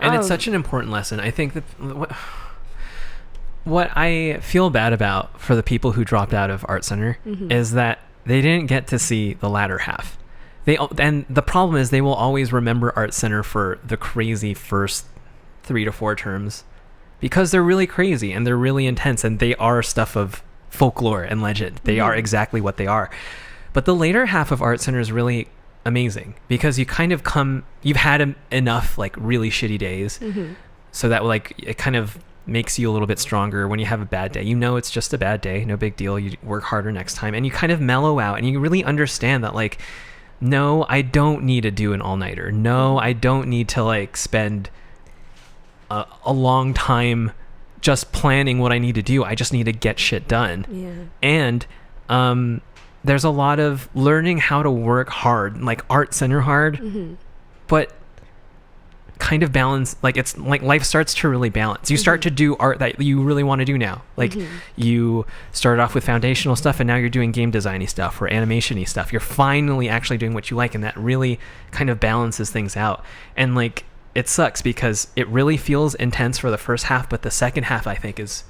And it's such an important lesson. I think that what I feel bad about for the people who dropped out of Art Center is that they didn't get to see the latter half. And the problem is they will always remember Art Center for the crazy first 3 to 4 terms because they're really crazy and they're really intense and they are stuff of folklore and legend. They are exactly what they are. But the later half of Art Center is really amazing because you kind of you've had enough like really shitty days so that like it kind of makes you a little bit stronger when you have a bad day. You know, it's just a bad day, no big deal. You work harder next time and you kind of mellow out and you really understand that like, no, I don't need to do an all-nighter. No, I don't need to like spend a long time just planning what I need to do. I just need to get shit done. Yeah. And there's a lot of learning how to work hard, like art center hard, but kind of balance. Like it's like life starts to really balance. You start to do art that you really want to do now. Like you started off with foundational stuff and now you're doing game designy stuff or animation-y stuff. You're finally actually doing what you like, and that really kind of balances things out. And like it sucks because it really feels intense for the first half, but the second half I think is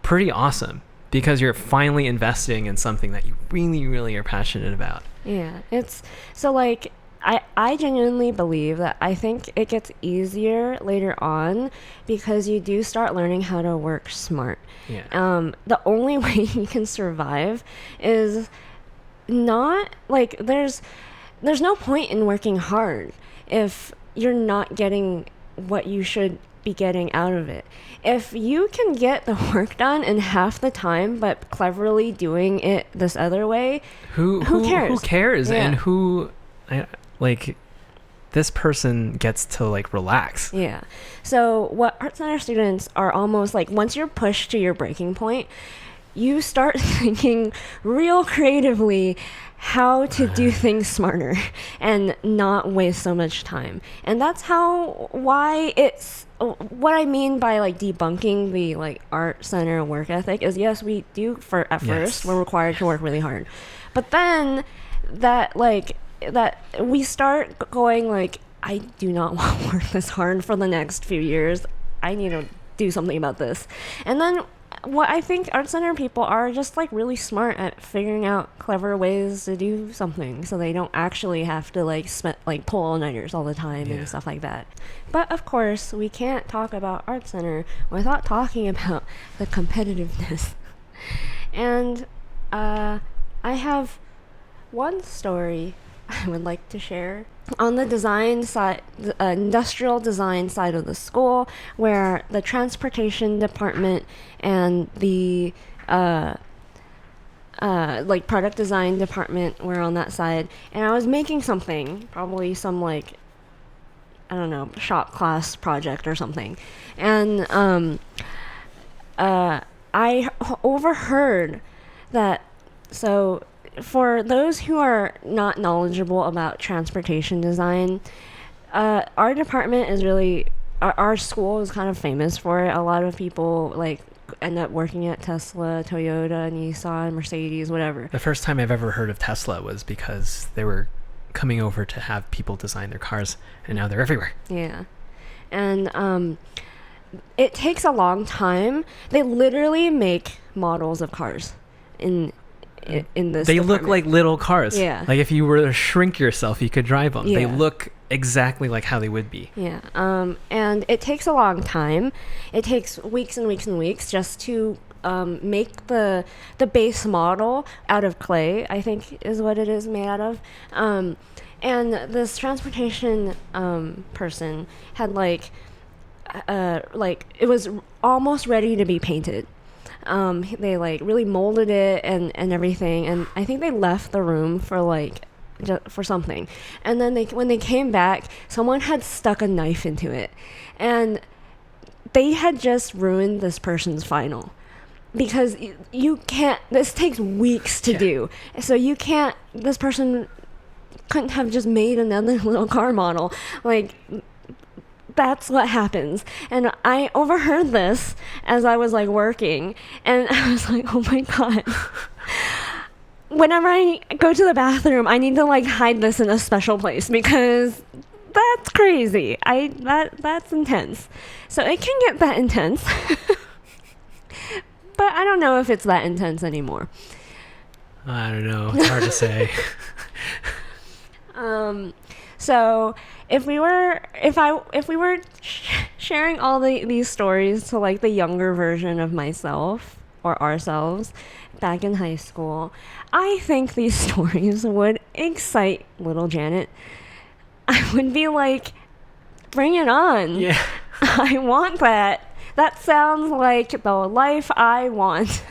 pretty awesome because you're finally investing in something that you really, really are passionate about. Yeah, it's so like I genuinely believe that I think it gets easier later on because you do start learning how to work smart. Yeah. The only way you can survive is not like there's no point in working hard if you're not getting what you should be getting out of it. If you can get the work done in half the time but cleverly doing it this other way, who cares? Who cares? Yeah. And like this person gets to like relax. Yeah. So what art center students are almost like, once you're pushed to your breaking point, you start thinking real creatively how to do things smarter and not waste so much time. And that's why it's what I mean by like debunking the like art center work ethic is, yes, we do first we're required to work really hard, but then that we start going like, I do not want to work this hard for the next few years. I need to do something about this. And then what I think art center people are just like really smart at figuring out clever ways to do something so they don't actually have to like pull all-nighters all the time and stuff like that. But of course, we can't talk about art center without talking about the competitiveness. And I have one story I would like to share on the design side, industrial design side of the school, where the transportation department and the like product design department were on that side, and I was making something, probably some like, I don't know, shop class project or something, and I overheard that. So for those who are not knowledgeable about transportation design, our department is really, our school is kind of famous for it. A lot of people like end up working at Tesla, Toyota, Nissan, Mercedes, whatever. The first time I've ever heard of Tesla was because they were coming over to have people design their cars, and now they're everywhere. Yeah. And it takes a long time. They literally make models of cars in this they department. look like little cars. Yeah. Like if you were to shrink yourself, you could drive them. Yeah. They look exactly like how they would be. Yeah. And it takes a long time. It takes weeks and weeks and weeks just to make the base model out of clay, I think is what it is made out of. And this transportation person had like it was almost ready to be painted. They like really molded it and everything, and I think they left the room for like for something, and then when they came back, someone had stuck a knife into it, and they had just ruined this person's final, because you can't, this takes weeks to do, so you can't, this person couldn't have just made another little car model. Like, that's what happens. And I overheard this as I was like working, and I was like, oh my god. Whenever I go to the bathroom, I need to like hide this in a special place, because that's crazy. That's intense. So it can get that intense. But I don't know if it's that intense anymore. I don't know. It's hard to say. So if we were sharing all these stories to like the younger version of myself or ourselves back in high school, I think these stories would excite little Janet. I would be like, bring it on. Yeah. I want that. That sounds like the life I want.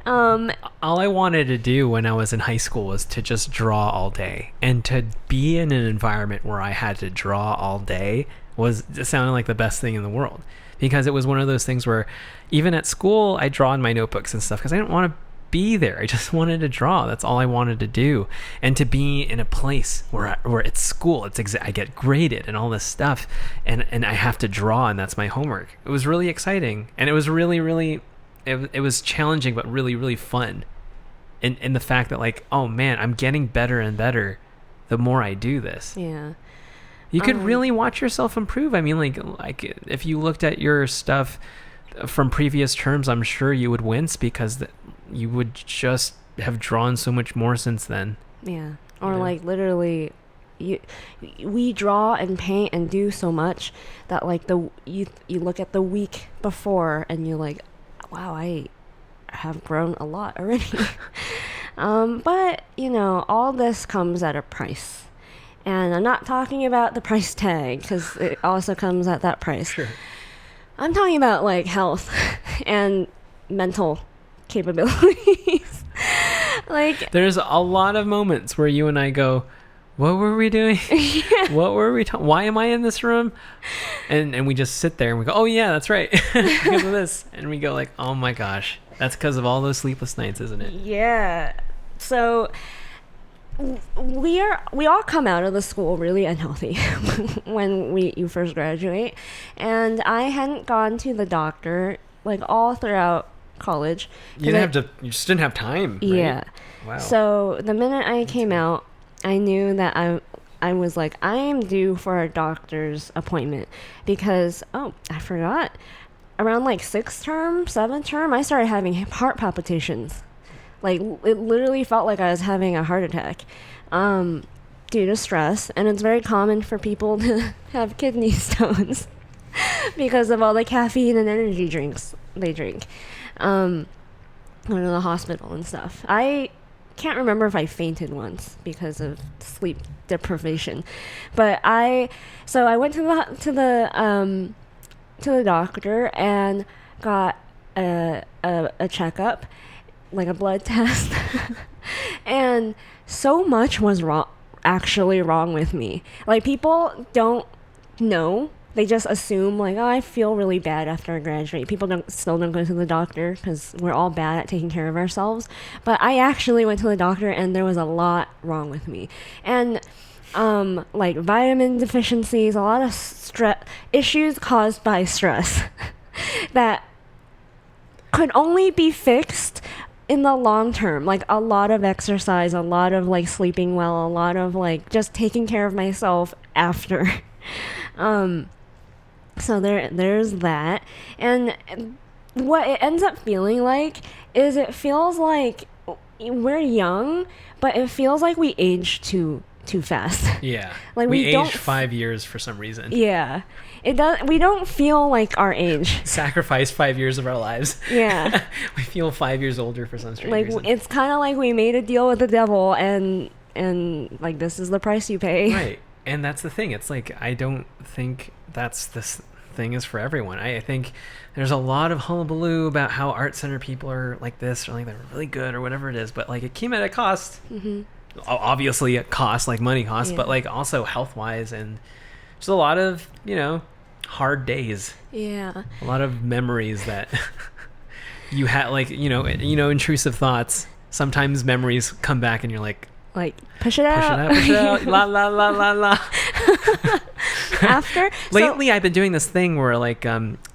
All I wanted to do when I was in high school was to just draw all day, and to be in an environment where I had to draw all day was it sounded like the best thing in the world, because it was one of those things where even at school I draw in my notebooks and stuff because I didn't want to be there. I just wanted to draw. That's all I wanted to do. And to be in a place where it's school, I get graded and all this stuff, and I have to draw, and that's my homework. It was really exciting, and it was really it was challenging, but really, really fun. And the fact that, like, oh man, I'm getting better and better the more I do this. Yeah. You could really watch yourself improve. I mean, like if you looked at your stuff from previous terms, I'm sure you would wince because you would just have drawn so much more since then. Yeah. Or like literally, we draw and paint and do so much that like you look at the week before and you're like, wow, I have grown a lot already. But all this comes at a price, and I'm not talking about the price tag because it also comes at that price. Sure. I'm talking about like health and mental capabilities. Like, there's a lot of moments where you and I go, what were we doing? Yeah. What were we why am I in this room? And we just sit there and we go, oh yeah, that's right. Because of this. And we go like, oh my gosh, that's because of all those sleepless nights, isn't it? Yeah. So we all come out of the school really unhealthy when you first graduate, and I hadn't gone to the doctor like all throughout college. You just didn't have time, right? Yeah. Wow. So the minute I came out, I knew that I was like, I am due for a doctor's appointment because, oh, I forgot, around like 6th term, 7th term, I started having heart palpitations. Like, it literally felt like I was having a heart attack due to stress. And it's very common for people to have kidney stones because of all the caffeine and energy drinks they drink. Go to the hospital and stuff. I can't remember if I fainted once because of sleep deprivation. But I went to the doctor and got a checkup, like a blood test. And so much was actually wrong with me. Like, people don't know. They just assume, like, oh, I feel really bad after I graduate. People still don't go to the doctor because we're all bad at taking care of ourselves. But I actually went to the doctor, and there was a lot wrong with me. And like vitamin deficiencies, a lot of issues caused by stress that could only be fixed in the long term. Like, a lot of exercise, a lot of like sleeping well, a lot of like just taking care of myself after. So there's that. And what it ends up feeling like is it feels like we're young, but it feels like we age too fast. Yeah. Like, we aged 5 years for some reason. Yeah. We don't feel like our age. Sacrifice 5 years of our lives. Yeah. We feel 5 years older for some strange reason. It's kind of like we made a deal with the devil, and like, this is the price you pay. Right. And that's the thing. It's like, I don't think this thing is for everyone. I think there's a lot of hullabaloo about how art center people are like this, or like they're really good, or whatever it is. But like, it came at a cost. Mm-hmm. Obviously, it costs, like money costs, but like also health wise, and just a lot of hard days. Yeah. A lot of memories that you had, like intrusive thoughts. Sometimes memories come back, and you're like, push it out. Push it out. La la la la la. Lately, I've been doing this thing where, like,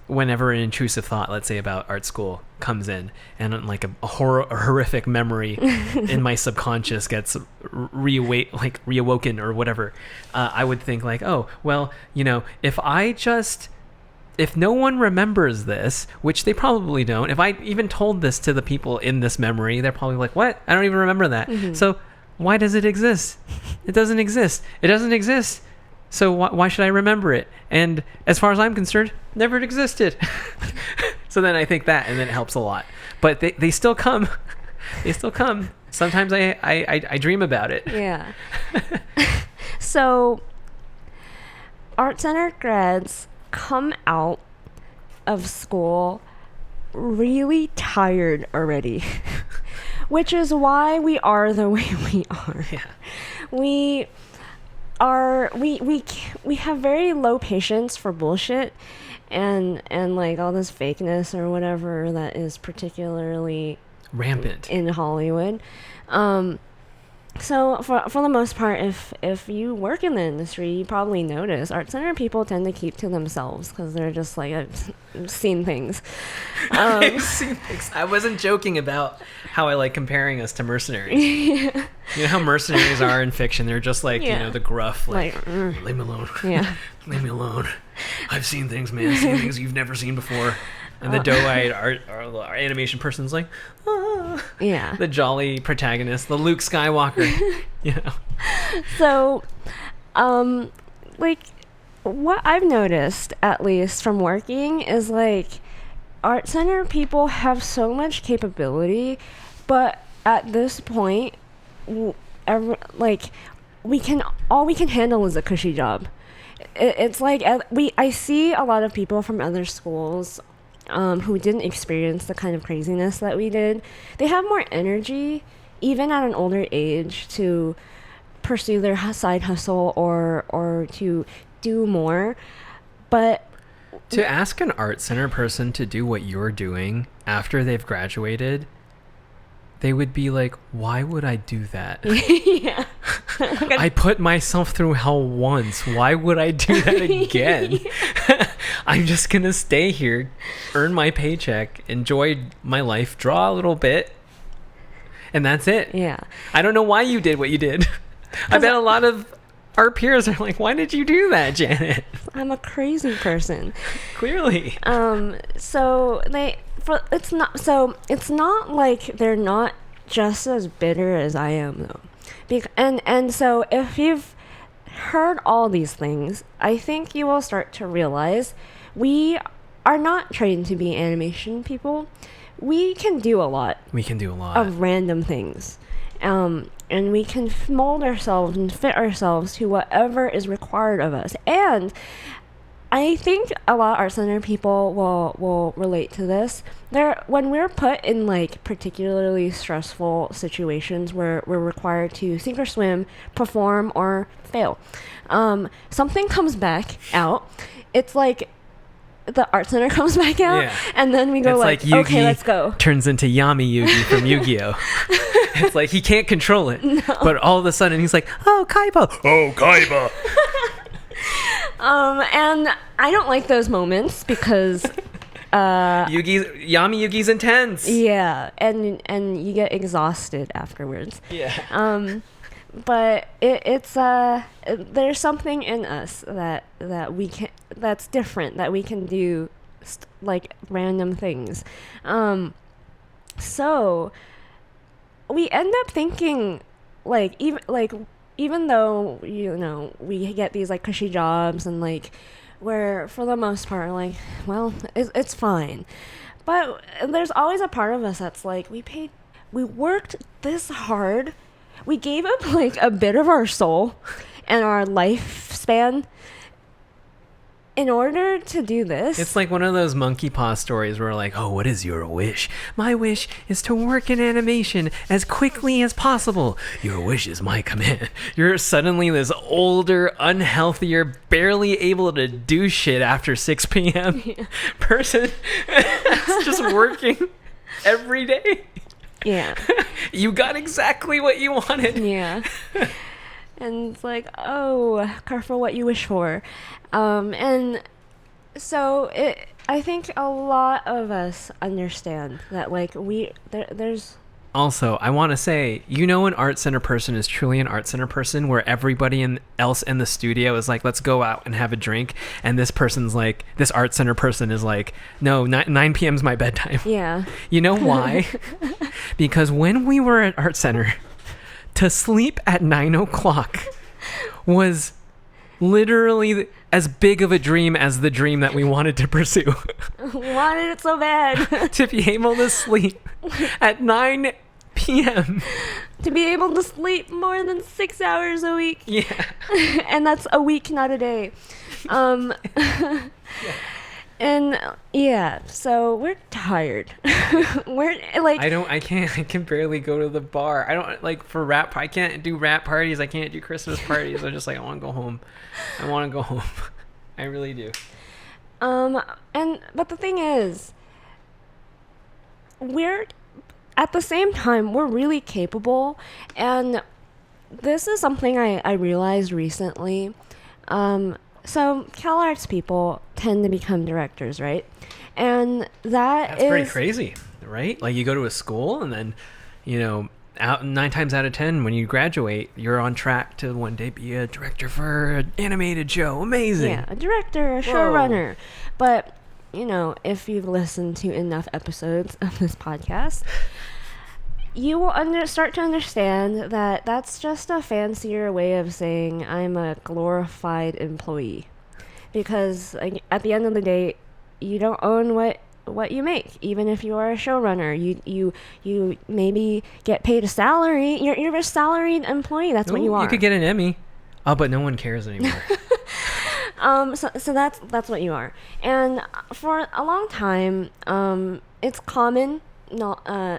whenever an intrusive thought, let's say about art school, comes in, and like a horrific memory in my subconscious gets reawoken or whatever, I would think like, oh, well, if no one remembers this, which they probably don't, if I even told this to the people in this memory, they're probably like, what? I don't even remember that. Mm-hmm. So why does it exist? It doesn't exist. It doesn't exist. So why should I remember it? And as far as I'm concerned, never existed. So then I think that, and then it helps a lot. But they still come. They still come. Sometimes I dream about it. Yeah. So art center grads come out of school really tired already. Which is why we are the way we are. Yeah. we have very low patience for bullshit and like all this fakeness or whatever that is particularly rampant in Hollywood. So for the most part, if you work in the industry, you probably notice art center people tend to keep to themselves because they're just like, I've seen things. I've seen things. I wasn't joking about how I like comparing us to mercenaries. Yeah. You know how mercenaries are in fiction? They're just like, you know, the gruff, like leave me alone. Yeah. Leave me alone. I've seen things, man. I've seen things you've never seen before. And the doe-eyed art animation person's like, ah. Yeah. The jolly protagonist, the Luke Skywalker. You know. So, like, what I've noticed, at least from working, is like, art center people have so much capability, but at this point, all we can handle is a cushy job. It's like I see a lot of people from other schools who didn't experience the kind of craziness that we did. They have more energy, even at an older age, to pursue their side hustle or to do more. But to ask an art center person to do what you're doing after they've graduated, they would be like, why would I do that? Yeah. I put myself through hell once. Why would I do that again? I'm just going to stay here, earn my paycheck, enjoy my life, draw a little bit, and that's it. Yeah. I don't know why you did what you did. I bet a lot of our peers are like, why did you do that, Janet? I'm a crazy person. Clearly. It's not like they're not just as bitter as I am, though. And so if you've heard all these things, I think you will start to realize we are not trained to be animation people. We can do a lot. Of random things. And we can mold ourselves and fit ourselves to whatever is required of us. And I think a lot of art center people will relate to this. When we're put in like particularly stressful situations where we're required to sink or swim, perform or fail, something comes back out. It's like the art center comes back out, and then we go like Yugi okay, let's go. Turns into Yami Yugi from Yu-Gi-Oh. It's like he can't control it, but all of a sudden he's like, oh, Kaiba. Oh, Kaiba. And I don't like those moments because Yami Yugi's intense. Yeah, and you get exhausted afterwards. Yeah. But it's there's something in us that we can, that's different, that we can do like random things. So we end up thinking like even though, you know, we get these like cushy jobs and like we're for the most part like, well, it's fine, but there's always a part of us that's like, we worked this hard, we gave up like a bit of our soul and our lifespan in order to do this. It's like one of those monkey paw stories where like, oh, what is your wish? My wish is to work in animation as quickly as possible. Your wish is my command. You're suddenly this older, unhealthier, barely able to do shit after 6 p.m. person that's just working every day. Yeah. You got exactly what you wanted. Yeah. And it's like, oh, careful what you wish for. And so I think a lot of us understand that, like, there's... Also, I want to say, you know, an art center person is truly an art center person where everybody else in the studio is like, let's go out and have a drink. And this person's like, this art center person is like, no, 9 p.m. is my bedtime. Yeah. You know why? Because when we were at art center, to sleep at 9 o'clock was literally as big of a dream as the dream that we wanted to pursue. We wanted it so bad. To be able to sleep at 9 p.m. To be able to sleep more than 6 hours a week. Yeah. And that's a week, not a day. Yeah. And yeah, so we're tired. We're like, I can barely go to the bar. I don't like for rap. I can't do rap parties. I can't do Christmas parties. I'm just like, I want to go home. I want to go home. I really do. but the thing is, we're at the same time, we're really capable, and this is something I realized recently. So CalArts people tend to become directors, right? And That's pretty crazy, right? Like you go to a school and then, out 9 times out of 10 when you graduate, you're on track to one day be a director for an animated show. Amazing. Yeah, a director, a showrunner. But, if you've listened to enough episodes of this podcast, you will start to understand that that's just a fancier way of saying I'm a glorified employee. Because at the end of the day, you don't own what you make. Even if you are a showrunner, you maybe get paid a salary. You're a salaried employee. That's what you are. You could get an Emmy. Oh, but no one cares anymore. So that's what you are. And for a long time, it's common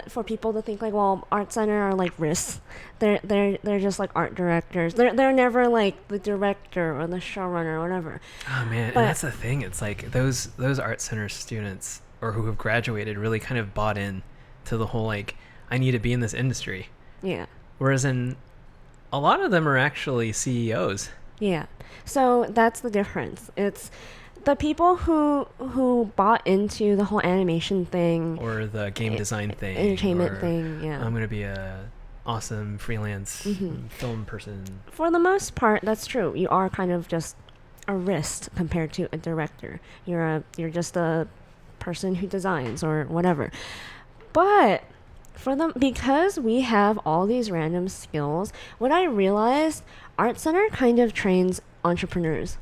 for people to think like, well, art center are like risks. They're just like art directors. They're never like the director or the showrunner or whatever. Oh man, and that's the thing. It's like those art center students or who have graduated really kind of bought in to the whole like, I need to be in this industry. Yeah. Whereas a lot of them are actually CEOs. Yeah. So that's the difference. It's the people who bought into the whole animation thing or the game design thing, entertainment thing. Yeah, I'm gonna be a awesome freelance film person. For the most part, that's true. You are kind of just a wrist compared to a director. You're just a person who designs or whatever. But because we have all these random skills, what I realized, Art Center kind of trains entrepreneurs.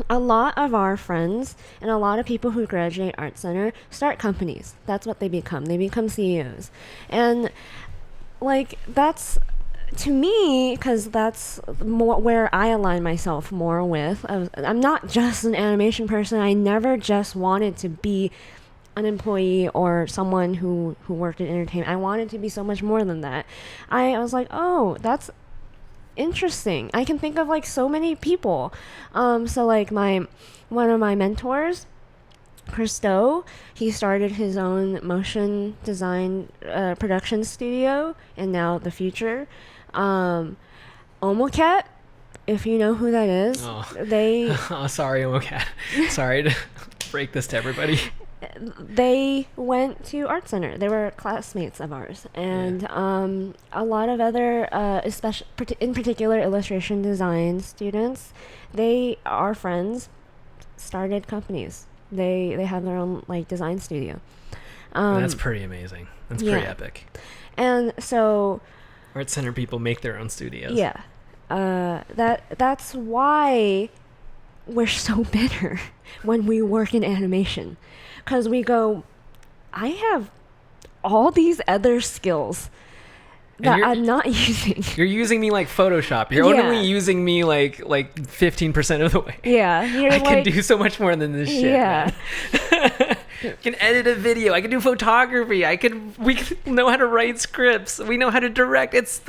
A lot of our friends and a lot of people who graduate Art Center start companies. That's what they become. They become CEOs. And like that's, to me, because that's more where I align myself more with. I'm not just an animation person. I never just wanted to be an employee or someone who worked in entertainment. I wanted to be so much more than that. I was like, oh, that's interesting. I can think of like so many people. So like one of my mentors, Christo, he started his own motion design production studio, and now the future. Omocat, if you know who that is, they. Oh, sorry, Omocat. Sorry to break this to everybody. They went to Art Center. They were classmates of ours, and a lot of other, especially in particular, illustration design students. They are friends. Started companies. They have their own like design studio. That's pretty amazing. That's pretty epic. And so, Art Center people make their own studios. Yeah, that's why we're so bitter when we work in animation. Because we go, I have all these other skills that I'm not using. You're using me like Photoshop. You're only using me like 15% of the way. Yeah. I can do so much more than this shit. Yeah. I can edit a video. I can do photography. We know how to write scripts. We know how to direct. It's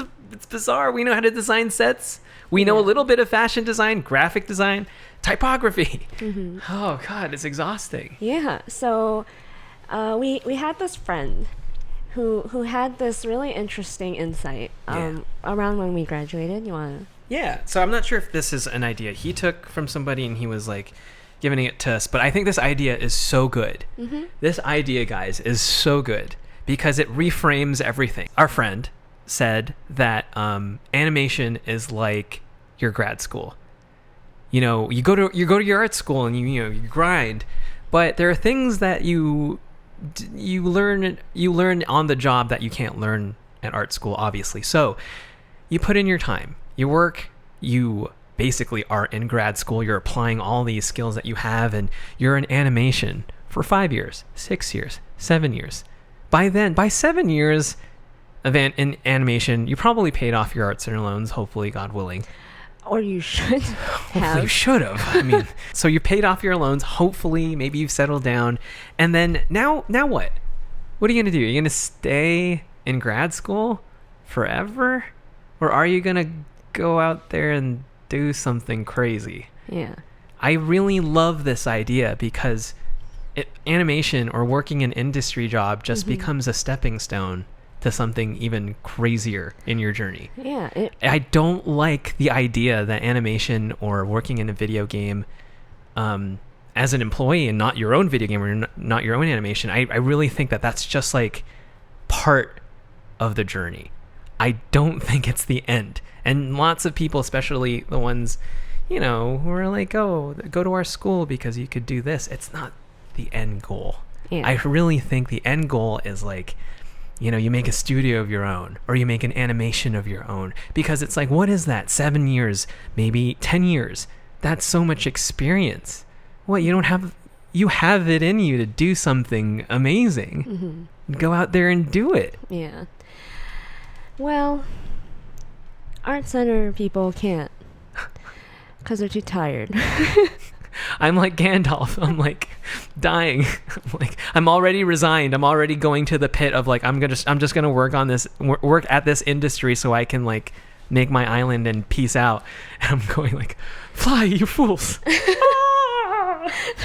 bizarre. We know how to design sets. We know a little bit of fashion design, graphic design, typography. Mm-hmm. Oh God, it's exhausting. Yeah. So we had this friend who had this really interesting insight around when we graduated. You want to? Yeah. So I'm not sure if this is an idea he took from somebody and he was like giving it to us, but I think this idea is so good. Mm-hmm. This idea, guys, is so good because it reframes everything. Our friend said that animation is like your grad school. You go to your art school and you grind, but there are things that you learn on the job that you can't learn at art school, obviously. So you put in your time, you work, you basically are in grad school, you're applying all these skills that you have, and you're in animation for 5 years, 6 years, 7 years. By 7 years in animation, you probably paid off your Art Center loans, hopefully, God willing. Or you should Hopefully you have. should have. I mean, so you paid off your loans. Hopefully, maybe you've settled down. And then now what? What are you going to do? Are you going to stay in grad school forever? Or are you going to go out there and do something crazy? Yeah. I really love this idea because animation or working an industry job just becomes a stepping stone to something even crazier in your journey. Yeah. I don't like the idea that animation or working in a video game as an employee and not your own video game or not your own animation, I really think that that's just like part of the journey. I don't think it's the end. And lots of people, especially the ones, who are like, oh, go to our school because you could do this. It's not the end goal. Yeah. I really think the end goal is like, you make a studio of your own or you make an animation of your own, because it's like, what is that? 7 years, maybe 10 years. That's so much experience. What, you have it in you to do something amazing. Go out there and do it. Yeah. Well, art center people can't because they're too tired. I'm like Gandalf. I'm like dying. I'm already resigned. I'm already going to the pit of like, I'm just gonna work at this industry so I can like make my island and peace out. And I'm going like, fly, you fools.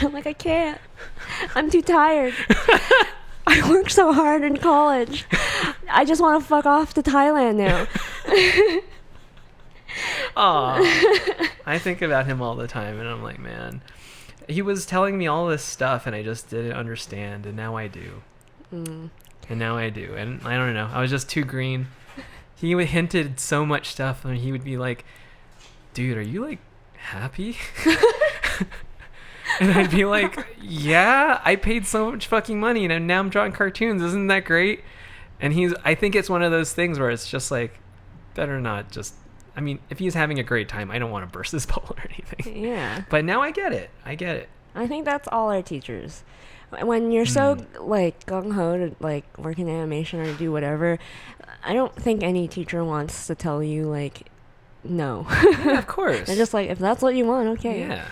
I'm like, I can't. I'm too tired. I worked so hard in college. I just want to fuck off to Thailand now. Aw. I think about him all the time and I'm like, man, he was telling me all this stuff and I just didn't understand, and now I do. And now I do. And I don't know. I was just too green. He hinted so much stuff and he would be like, dude, are you like happy? And I'd be like, yeah, I paid so much fucking money and now I'm drawing cartoons. Isn't that great? And I think it's one of those things where it's just like, better not just, I mean, if he's having a great time, I don't want to burst his bubble or anything. Yeah. But now I get it. I think that's all our teachers. When you're so like gung-ho to like work in animation or do whatever, I don't think any teacher wants to tell you like, no. Yeah, of course. They're just like, if that's what you want, okay. Yeah.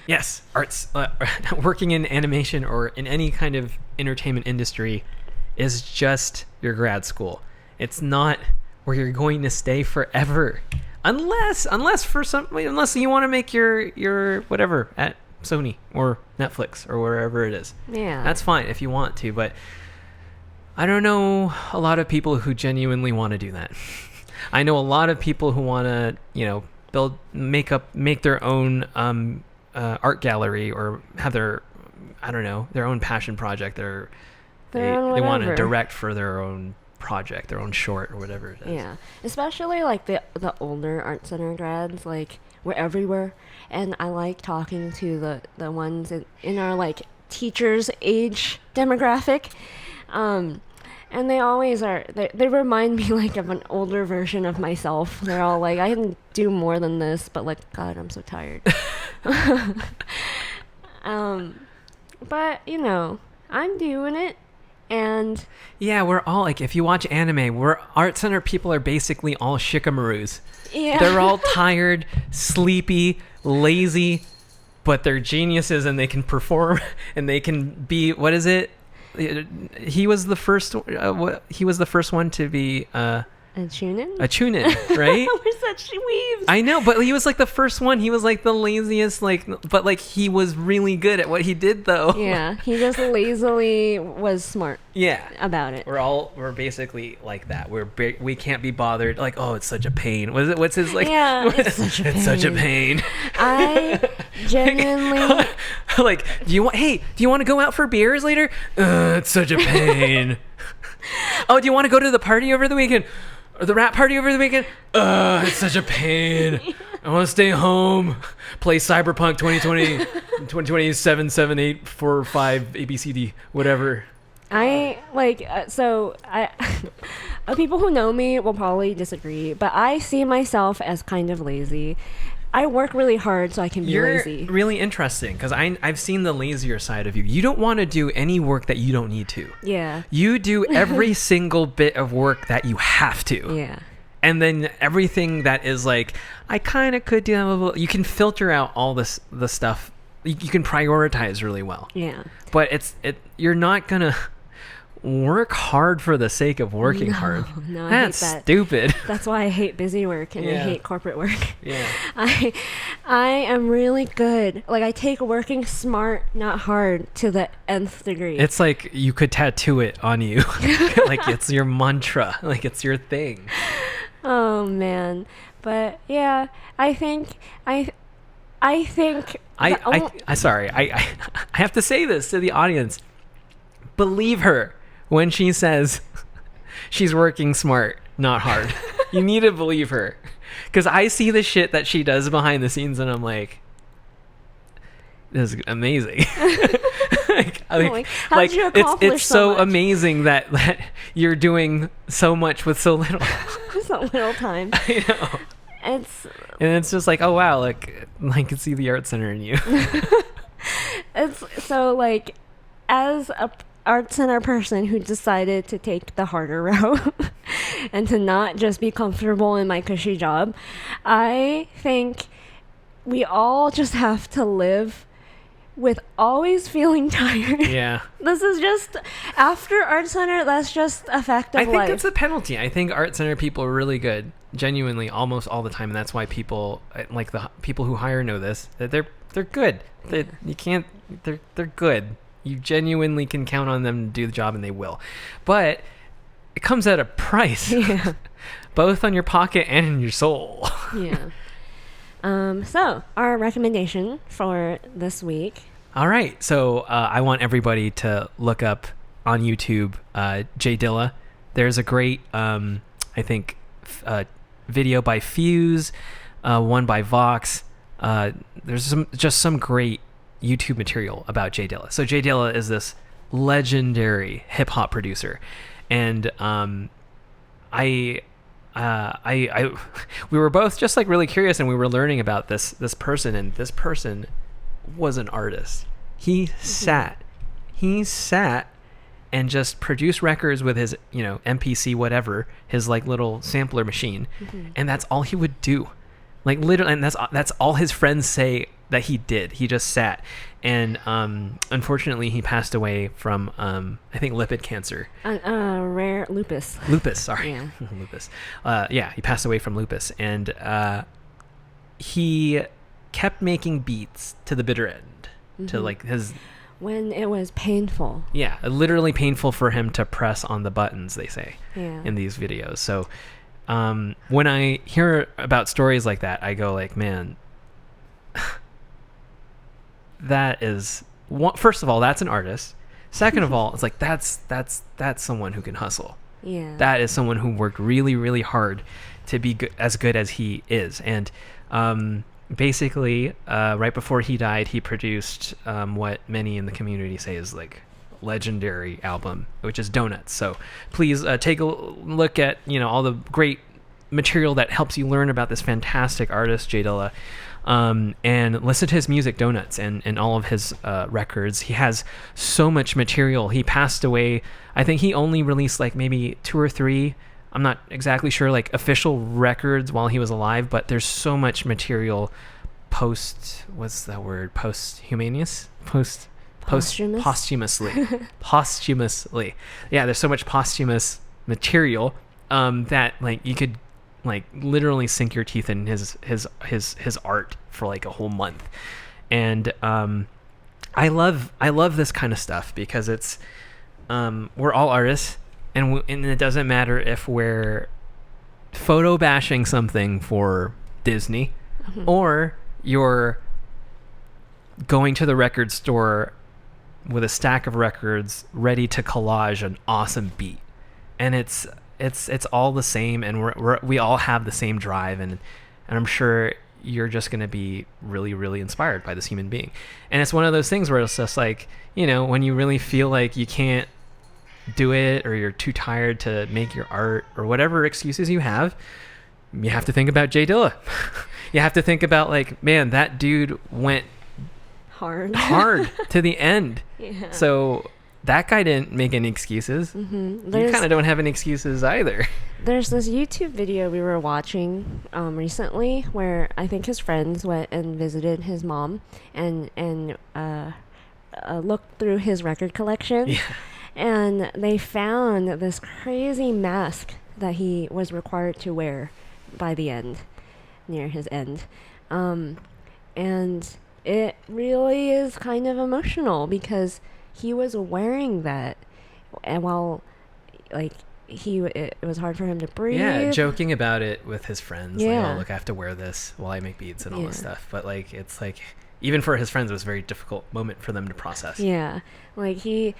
Yes, arts, working in animation or in any kind of entertainment industry is just your grad school. It's not where you're going to stay forever, unless you want to make your whatever at Sony or Netflix or wherever it is. Yeah, that's fine if you want to, but I don't know a lot of people who genuinely want to do that. I know a lot of people who want to, make their own art gallery or have their own passion project. They want to direct for their own project, their own short or whatever it is. Yeah, especially like the older art center grads, like we're everywhere, and I like talking to the ones in our like teachers age demographic, and they always are, they remind me like of an older version of myself. They're all like, I can do more than this, but like, God, I'm so tired. But I'm doing it. And yeah, we're all like, if you watch anime, art center people are basically all shikamaroos. Yeah. They're all tired, sleepy, lazy, but they're geniuses and they can perform and they can be, what is it? He was the first one to be a chunin, right? We're such weaves. I know, but he was like the first one. He was like the laziest, but like he was really good at what he did, though. Yeah, he just lazily was smart. Yeah, about it. We're basically like that. We can't be bothered. Like, oh, it's such a pain. What's his like? Yeah, it's such a pain. I genuinely like. Do you want to go out for beers later? It's such a pain. Oh, do you want to go to the party over the weekend? Or the rap party over the weekend? It's such a pain. I want to stay home, play Cyberpunk 2027, 7, 8, 4, 5, ABCD, whatever. People who know me will probably disagree, but I see myself as kind of lazy. I work really hard so I can be lazy. You're really interesting because I've seen the lazier side of you. You don't want to do any work that you don't need to. Yeah. You do every single bit of work that you have to. Yeah. And then everything that is like, I kind of could do, you can filter out all the stuff. You can prioritize really well. Yeah. But you're not going to work hard for the sake of working hard. No, That's I hate that. stupid. That's why I hate busy work and I hate corporate work. Yeah. I am really good. Like, I take working smart, not hard, to the nth degree. It's like you could tattoo it on you. Like it's your mantra. Like it's your thing. Oh man. But yeah, I think sorry. I have to say this to the audience. Believe her when she says she's working smart, not hard. You need to believe her. Because I see the shit that she does behind the scenes and I'm like, this is amazing. How did you accomplish it's so much? amazing that you're doing so much with so little. So little time. I know. And it's just like, oh wow, like I can see the art center in you. It's so like, as a art center person who decided to take the harder route and to not just be comfortable in my cushy job, I think we all just have to live with always feeling tired. Yeah. This is just, after art center, that's just a fact of life. I think it's a penalty. I think art center people are really good, genuinely, almost all the time, and that's why people, like the people who hire, know this, that they're good. They're good. You genuinely can count on them to do the job, and they will. But it comes at a price. Yeah. Both on your pocket and in your soul. Yeah. So, our recommendation for this week. All right. So, I want everybody to look up on YouTube Jay Dilla. There's a great, I think, video by Fuse, one by Vox. There's some great YouTube material about Jay Dilla. So Jay Dilla is this legendary hip hop producer, and we were both just like really curious, and we were learning about this person, and this person was an artist. He sat and just produced records with his, MPC, whatever, his like little sampler machine, and that's all he would do. Like literally, and that's all his friends say that he did. He just sat, and unfortunately, he passed away from I think lipid cancer. Rare lupus. Lupus, sorry, Yeah. lupus. He passed away from lupus, and he kept making beats to the bitter end, to like his. When it was painful. Yeah, literally painful for him to press on the buttons, they say, in these videos. So when I hear about stories like that, I go like, man, that is first of all, that's an artist. Second of all, it's like that's someone who can hustle. Yeah. That is someone who worked really, really hard to be as good as he is. And basically, right before he died, he produced what many in the community say is like legendary album, which is Donuts. So please take a look at all the great material that helps you learn about this fantastic artist, Jay Dilla, and listen to his music, Donuts, and all of his records. He has so much material. He passed away. I think he only released like maybe 2 or 3. I'm not exactly sure, like official records while he was alive, but there's so much material posthumously. Yeah, there's so much posthumous material that like you could like literally sink your teeth in his art for like a whole month. And I love this kind of stuff because it's we're all artists. And it doesn't matter if we're photo bashing something for Disney or you're going to the record store with a stack of records ready to collage an awesome beat. And it's all the same, and we all have the same drive, and I'm sure you're just going to be really, really inspired by this human being. And it's one of those things where it's just like, when you really feel like you can't do it, or you're too tired to make your art, or whatever excuses you have to think about Jay Dilla. You have to think about like, man, that dude went hard to the end. Yeah. So that guy didn't make any excuses. You kind of don't have any excuses either. There's this YouTube video we were watching recently where I think his friends went and visited his mom and looked through his record collection. Yeah. And they found this crazy mask that he was required to wear by the end, near his end. And it really is kind of emotional because he was wearing that, and while, like, it was hard for him to breathe. Yeah, joking about it with his friends. Yeah. Like, oh, look, I have to wear this while I make beats and all this Yeah. stuff. But, like, it's like, even for his friends, it was a very difficult moment for them to process. Yeah, like he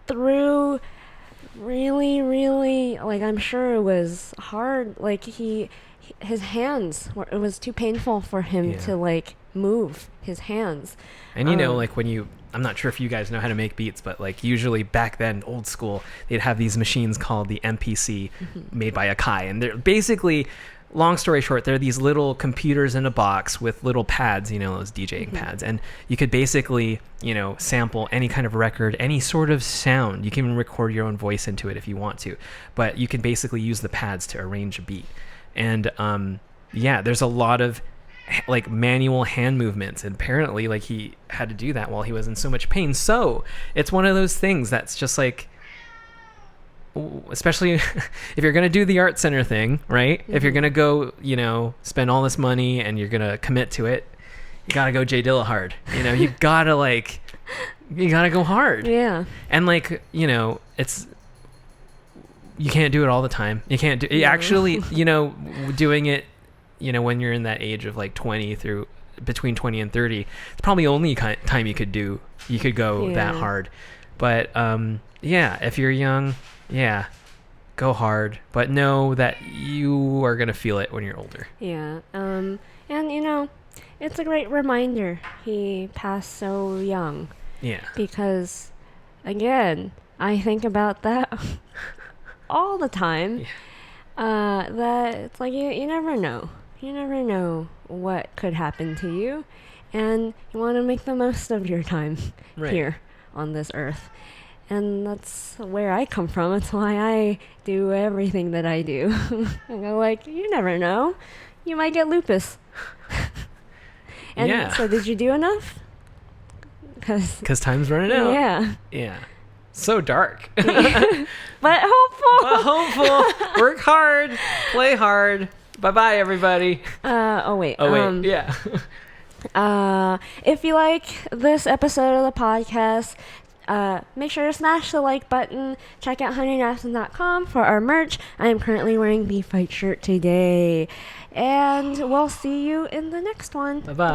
threw really, really, like, I'm sure it was hard. Like his hands were, it was too painful for him Yeah. to like move his hands. And like I'm not sure if you guys know how to make beats, but like usually back then, old school, they'd have these machines called the MPC made by Akai. And they're basically, long story short, they're these little computers in a box with little pads, those DJing pads. And you could basically, sample any kind of record, any sort of sound. You can even record your own voice into it if you want to. But you can basically use the pads to arrange a beat. And there's a lot of like manual hand movements, and apparently like he had to do that while he was in so much pain. So it's one of those things that's just like, especially if you're going to do the art center thing, right? If you're going to go, spend all this money and you're going to commit to it, you got to go Jay Dilla hard. You got to go hard. Yeah. And like, it's, you can't do it all the time. You can't do it. Actually, doing it, when you're in that age of like 20 through between 20 and 30, it's probably only time you could go that hard. But if you're young, go hard, but know that you are going to feel it when you're older. Yeah. And it's a great reminder he passed so young. Yeah. Because again, I think about that all the time. Yeah. That it's like you never know. You never know what could happen to you, and you want to make the most of your time here on this earth. And that's where I come from. That's why I do everything that I do. I go like, you never know. You might get lupus. And so did you do enough? Because time's running out. Yeah. Yeah. So dark. But hopeful. Work hard. Play hard. Bye-bye, everybody. Oh, wait. Yeah. If you like this episode of the podcast, make sure to smash the like button. Check out honeynapson.com for our merch. I am currently wearing the fight shirt today. And we'll see you in the next one. Bye-bye.